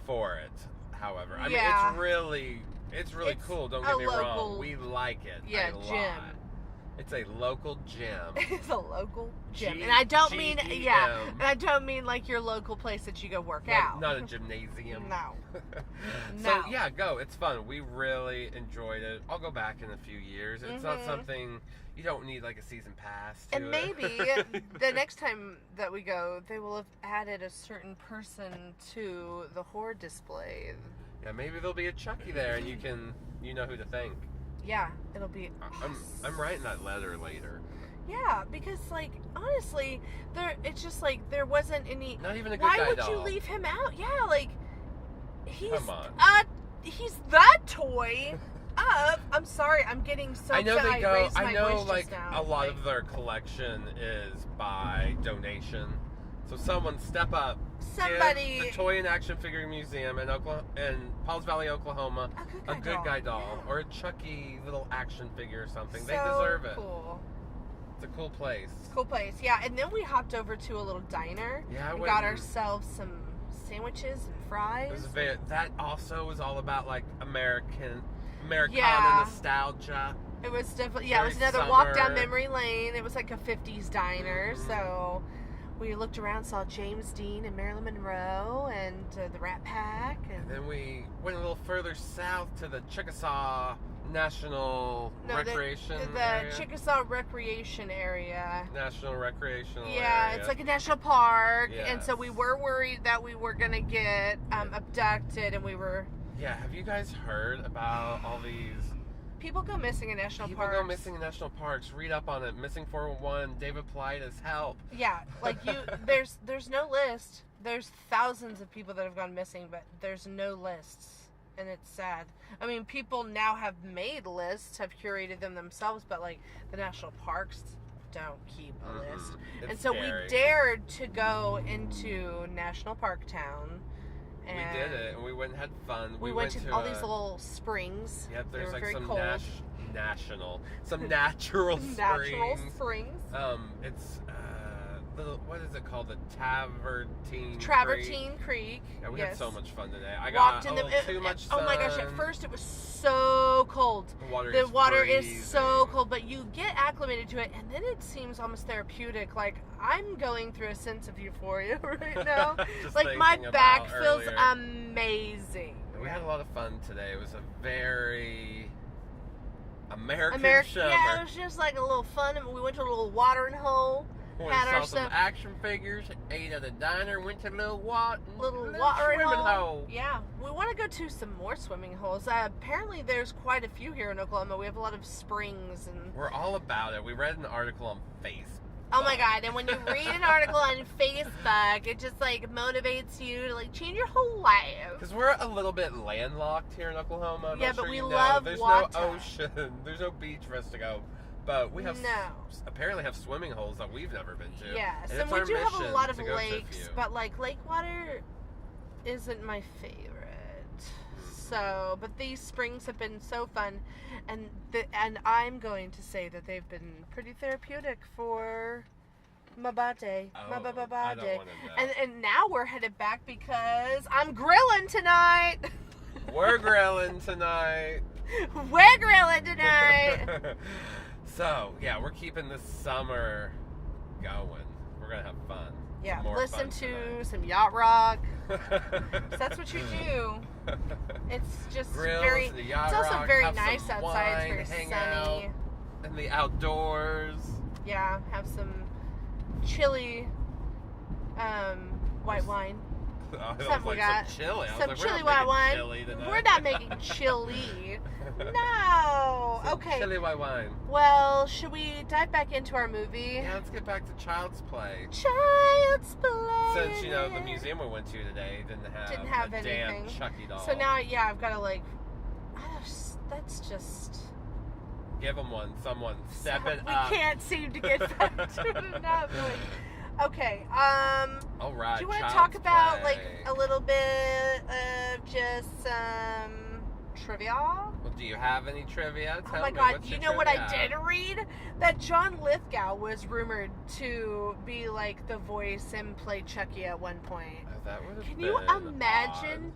for it. however. I Yeah. mean, it's really It's cool. Don't a get me local- wrong. We like it. Yeah, a lot. gym. It's a local gym. It's a local gym. G- And I don't mean, GEM. yeah, and I don't mean like your local place that you go work out. Not a gymnasium. No. So No. yeah, go. It's fun. We really enjoyed it. I'll go back in a few years. It's not Mhm. something you don't need like a season pass to And it. maybe the next time that we go, they will have added a certain person to the horror display. Yeah, maybe there'll be a Chucky there, and you know who to thank. Yeah, it'll be. I'm writing that letter later. Yeah, because like honestly, it's just like there wasn't any. Not even a good Why guy would doll. you leave him out? Yeah, like he's Come on. he's that toy. I'm sorry, I'm getting so. I know upset. they go. raised I my know voice like just now. a lot of their collection is by donation. So someone step up. Somebody- Give the Toy and Action Figure Museum in Pauls Valley, Oklahoma, a a good guy doll Yeah. or a Chucky little action figure or something. So They deserve it. Cool. It's a cool place. Cool place, yeah. And then we hopped over to a little diner. Yeah, I and went got and- ourselves some sandwiches and fries. It was that also was all about like Americana Yeah. nostalgia. It was definitely, yeah, it was Very another walk down summer. memory lane. It was like a 50s diner. Mhm. So we looked around, saw James Dean and Marilyn Monroe and the Rat Pack. And Then we went a little further south to the Chickasaw National Recreation the area. Chickasaw Recreation Area. National Recreational Yeah, Area. it's like a national park. And so Yes. we were worried that we were going to get abducted, and we were... Yeah, have you guys heard about all these People go missing in national people parks. go missing in national parks? Read up on it. Missing 411, David Paulides, help. Yeah, like there's no list. There's thousands of people that have gone missing, but there's no lists, and it's sad. I mean, people now have made lists, have curated them themselves, but like the national parks don't keep a list. It's And so scary. we dared to go into National Park Town. We And did it, and we went and had fun. We went to all these little springs. Yep, They there's were like very some cold. some natural Natural springs. springs. It's what is it called? The Travertine Travertine Creek. Creek. Yeah, we yes. had so much fun today. I Walked got in a the little too much sun. Oh my gosh! At first it was so cold. The water is freezing. so cold, but you get acclimated to it, and then it seems almost therapeutic. Like I'm going through a sense of euphoria right now. Just Like my thinking back about feels earlier. amazing. We had a lot of fun today. It was a very American summer. Yeah, it was just like a little fun. We went to a little watering hole. We had saw our some stuff. action figures, ate at a diner, went to a little watering Watering swimming hole. hole. Yeah, we want to go to some more swimming holes. Apparently, there's quite a few here in Oklahoma. We have a lot of springs and. We're all about it. We read an article on Facebook. Oh my god! And when you read an article on Facebook, it just like motivates you to like change your whole life. Because we're a little bit landlocked here in Oklahoma. I'm Yeah, not but sure we you know. love There's water. no ocean. There's no beach for us to go. But we have apparently have swimming holes that we've never been to. Yes, and and it's we our do have a mission lot of to go to a lakes, few. but like lake water isn't my favorite. So, but these springs have been so fun, and I'm going to say that they've been pretty therapeutic for my body. Oh, My I don't body. wanna know. And now we're headed back because I'm grilling tonight. We're grilling tonight. We're grilling tonight. So, yeah, we're keeping this summer going. We're going to have fun. Yeah, More listen fun to some yacht rock. So that's what you do. It's just Grill, very. listen to yacht It's also rock, very have nice some outside. wine, It's very hang sunny. out in the outdoors. Yeah, have some chili, white wine. I was Something we like, got. some chili. I was Some like, chili we're not white making wine. chili tonight. We're not making chili. No. Some Okay. Chili white wine. Well, should we dive back into our movie? Yeah, let's get back to Child's Play. Child's Play. Since, you know, the museum we went to today didn't have a damn anything. Chucky doll. So now, yeah, I've got to like. That's just. Give them one. Someone. Step it we up. can't seem to get back to it enough. Okay. All right. Do you want to Child's talk about Play. like a little bit of just some trivia? Well, do you have any trivia? Tell Oh my me, god, what's you your know what I trivia? did read? That John Lithgow was rumored to be like the voice and play Chucky at one point. Oh, that would have Can been you imagine?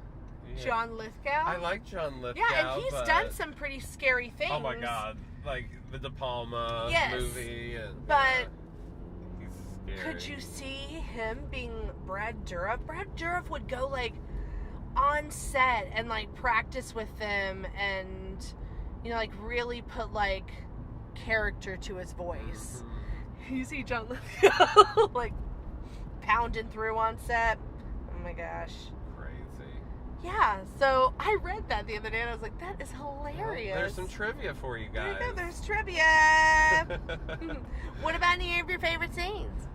Yeah. John Lithgow. I like John Lithgow. Yeah, and he's done some pretty scary things. Oh my god, like the De Palma movie. And, but he's scary. could you see him being Brad Dourif? Brad Dourif would go like on set and like practice with them, and like really put like character to his voice. Mm-hmm. You see John Lithgow like pounding through on set. Oh my gosh. Yeah, so I read that the other day and I was like, that is hilarious. Well, there's some trivia for you guys. There you go, there's trivia. What about any of your favorite scenes?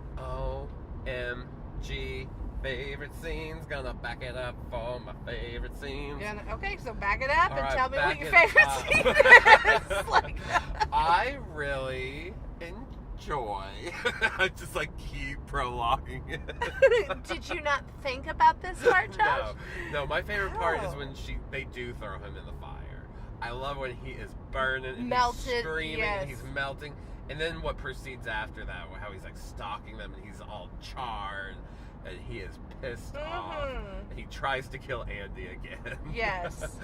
OMG, favorite scenes. Gonna back it up for my favorite scenes. Okay, so back it up and tell me what your favorite scene is. Like, I really enjoy. I just like keep prolonging it. Did you not think about this part, Josh? No. My favorite part is when they do throw him in the fire. I love when he is burning and melted, he's screaming yes. and he's melting, and then what proceeds after that, how he's like stalking them and he's all charred and he is pissed off and he tries to kill Andy again. Yes.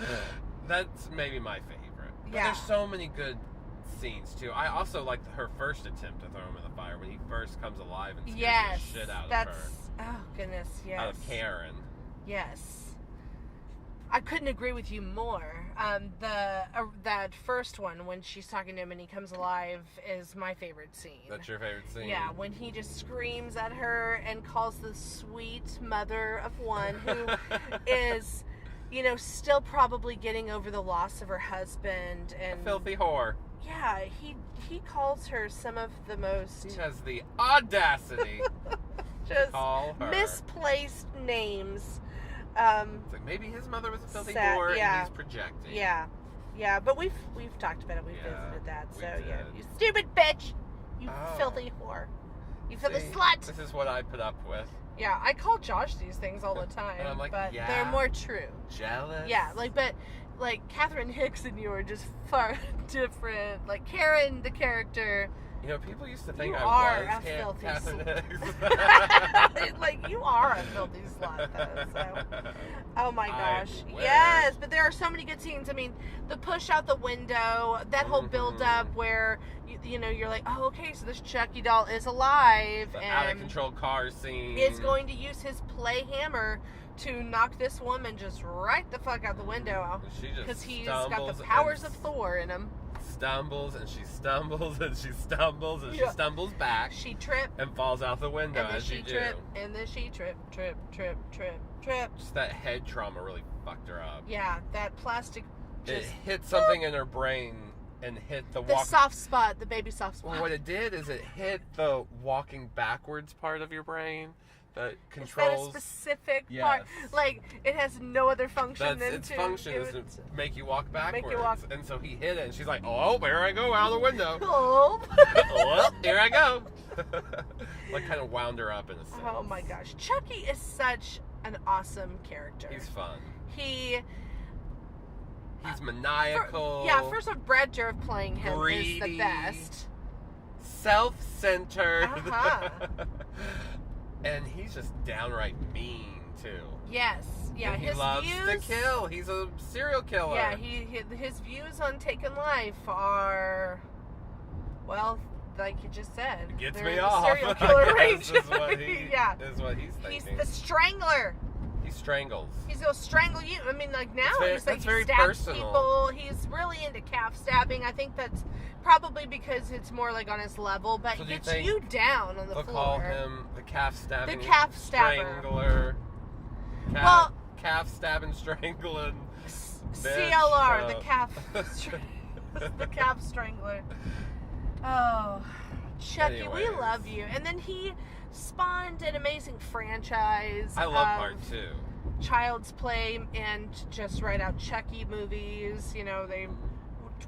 That's maybe my favorite. But yeah. There's so many good scenes too. I also like her first attempt to throw him in the fire when he first comes alive and scares the shit out of her. Oh goodness, yes. Out of Karen. Yes. I couldn't agree with you more. That first one when she's talking to him and he comes alive is my favorite scene. That's your favorite scene? Yeah, when he just screams at her and calls the sweet mother of one who is, still probably getting over the loss of her husband and a filthy whore. Yeah, he calls her some of the most... He has the audacity just to call her misplaced names. It's like maybe his mother was a filthy whore and he's projecting. Yeah, but we've talked about it. We've visited that. So did. yeah, you stupid bitch, you filthy whore, you filthy slut. This is what I put up with. Yeah, I call Josh these things all the time, and I'm like, but they're more true. Jealous. Yeah, but Catherine Hicks and you are just far different. Like Karen, the character. People used to think you I are was a filthy Catherine slut. Like you are a filthy slut, though. So. Oh my gosh, yes! But there are so many good scenes. I mean, the push out the window, that whole build up where you're like, oh, okay, so this Chucky doll is alive, the and out of control car scene. Is going to use his play hammer to knock this woman just right the fuck out the window because he's got the powers of Thor in him. Stumbles and she stumbles and she stumbles and she stumbles back. She tripped and falls out the window and then as she you tripped, do. and then she trip. Just that head trauma really fucked her up. Yeah, that plastic. It hit something in her brain and hit the soft spot, the baby soft spot. Well, what it did is it hit the walking backwards part of your brain. That controls. Is that a specific part? Like it has no other function than its function is to make you walk backwards. Make you walk. And so he hit it, and she's like, "Oh, here I go out the window. Oh, here I go." Like kind of wound her up in a sense. Oh my gosh, Chucky is such an awesome character. He's fun. He's maniacal. First off, Brad Dourif playing him greedy, is the best. Self-centered. Uh-huh. And he's just downright mean too. Yes, yeah. And he his loves views, to kill. He's a serial killer. Yeah, his views on taking life are, well, like you just said, it gets they're me in the off. serial killer range. Is what he's thinking. He's the strangler. He strangles. He's gonna strangle you. I mean, like now he's like very he stabs personal. people. He's really into calf stabbing. I think that's probably because it's more like on his level, but So he gets you down on the they'll floor. call him the calf stabbing. The calf stabber. Strangler. Calf stabbing strangling. CLR, the calf, the calf strangler. Oh, Chucky, Anyways. we love you. And then he spawned an amazing franchise. I love part 2. Child's Play and just right out Chucky movies. They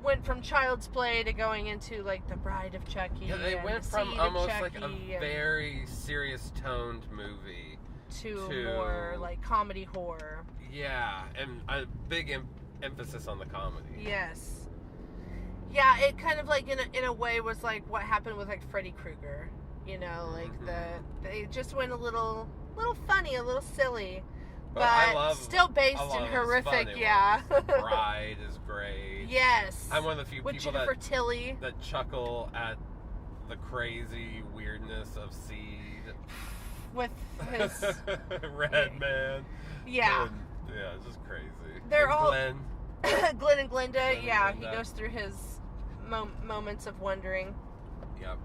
went from Child's Play to going into like The Bride of Chucky. Yeah, they and went The from Seed almost of like a Chucky very serious toned movie to more like comedy horror. Yeah, and a big emphasis on the comedy. Yes. Yeah, it kind of like in a way was like what happened with like Freddy Krueger. Like they just went a little funny, a little silly. but still based in horrific. Yeah. Bride is great. Yes. I'm one of the few people that chuckle at the crazy weirdness of Seed with his Red Man. Yeah. And, yeah, it's just crazy. They're all Glenn. Glenn and Glenda. He goes through his moments of wondering. Yep.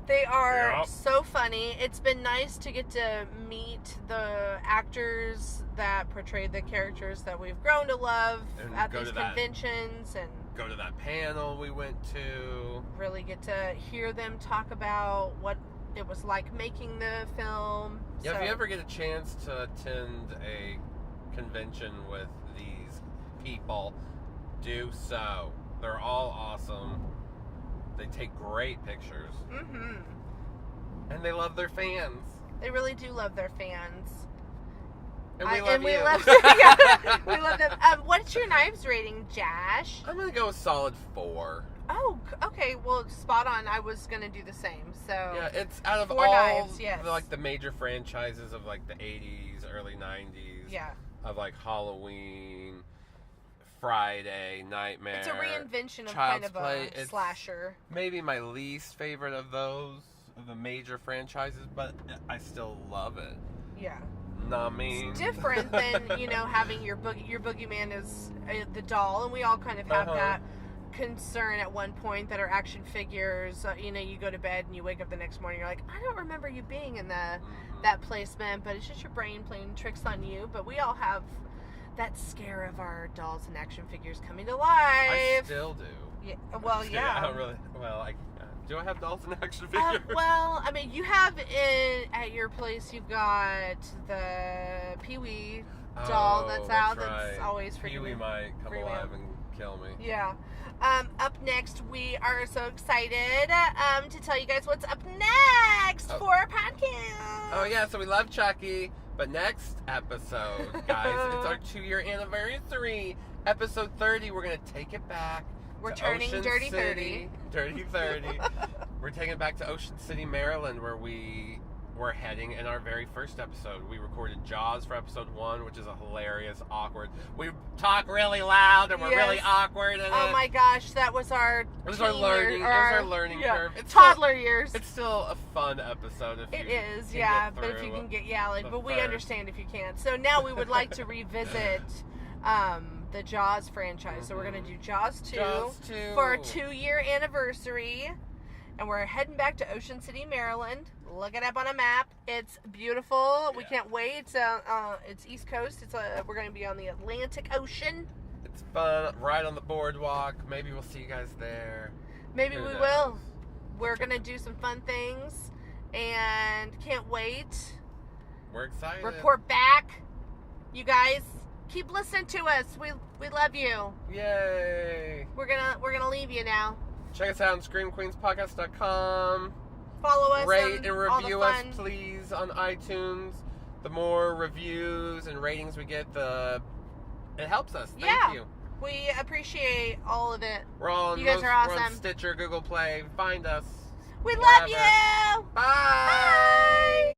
They are so funny. It's been nice to get to meet the actors that portray the characters that we've grown to love at these conventions and go to that panel we went to. Really get to hear them talk about what it was like making the film. Yeah, if you ever get a chance to attend a convention with these people, do so. They're all awesome. They take great pictures. Mm-hmm. And they love their fans. They really do love their fans. And we love you. We love them. What's your knives rating, Josh? I'm going to go with solid 4. Oh, okay. Well, spot on. I was going to do the same. So yeah, it's out of 4 all knives, yes. the major franchises of the 80s, early 90s. Yeah. Of Halloween, Friday, Nightmare. It's a reinvention of Child's kind of Play. A slasher. Maybe my least favorite of those, of the major franchises, but I still love it. Yeah. Not mean. It's different than, having your boogeyman is the doll, and we all kind of have that concern at one point that our action figures, you go to bed and you wake up the next morning, you're like, I don't remember you being in that placement, but it's just your brain playing tricks on you. But we all have that scare of our dolls and action figures coming to life. I still do. Yeah. Well, yeah. I don't really. Well, do I have dolls and action figures? You have at your place. You've got the Pee-wee doll that's out. Right. That's always freaking. Pee-wee might come alive and kill me. Yeah. Up next, we are so excited to tell you guys what's up next for our podcast. Oh yeah, so we love Chucky, but next episode, guys, it's our 2-year anniversary. Episode 30, we're gonna take it back. We're turning Ocean Dirty City, 30. Dirty 30. We're taking it back to Ocean City, Maryland, where we were heading in our very first episode. We recorded Jaws for episode 1, which is a hilarious, awkward. We talk really loud and we're really awkward. And oh my gosh, that was our learning. It was our learning curve. It's toddler years. It's still a fun episode. But if you can get but we understand if you can't. So now we would like to revisit the Jaws franchise. So we're going to do Jaws 2 for our 2-year anniversary. And we're heading back to Ocean City, Maryland. Look it up on a map. It's beautiful. Yeah. We can't wait. It's East Coast. We're going to be on the Atlantic Ocean. It's fun. Right on the boardwalk. Maybe we'll see you guys there. Maybe we will. We're going to do some fun things. And can't wait. We're excited. Report back. You guys, keep listening to us. We love you. Yay. We're gonna leave you now. Check us out on ScreamQueensPodcast.com. Follow us. Rate and review us, please, on iTunes. The more reviews and ratings we get, it helps us. Thank you. We appreciate all of it. We're all on, you guys are awesome. We're on Stitcher, Google Play. Find us. We love you. Bye. Bye.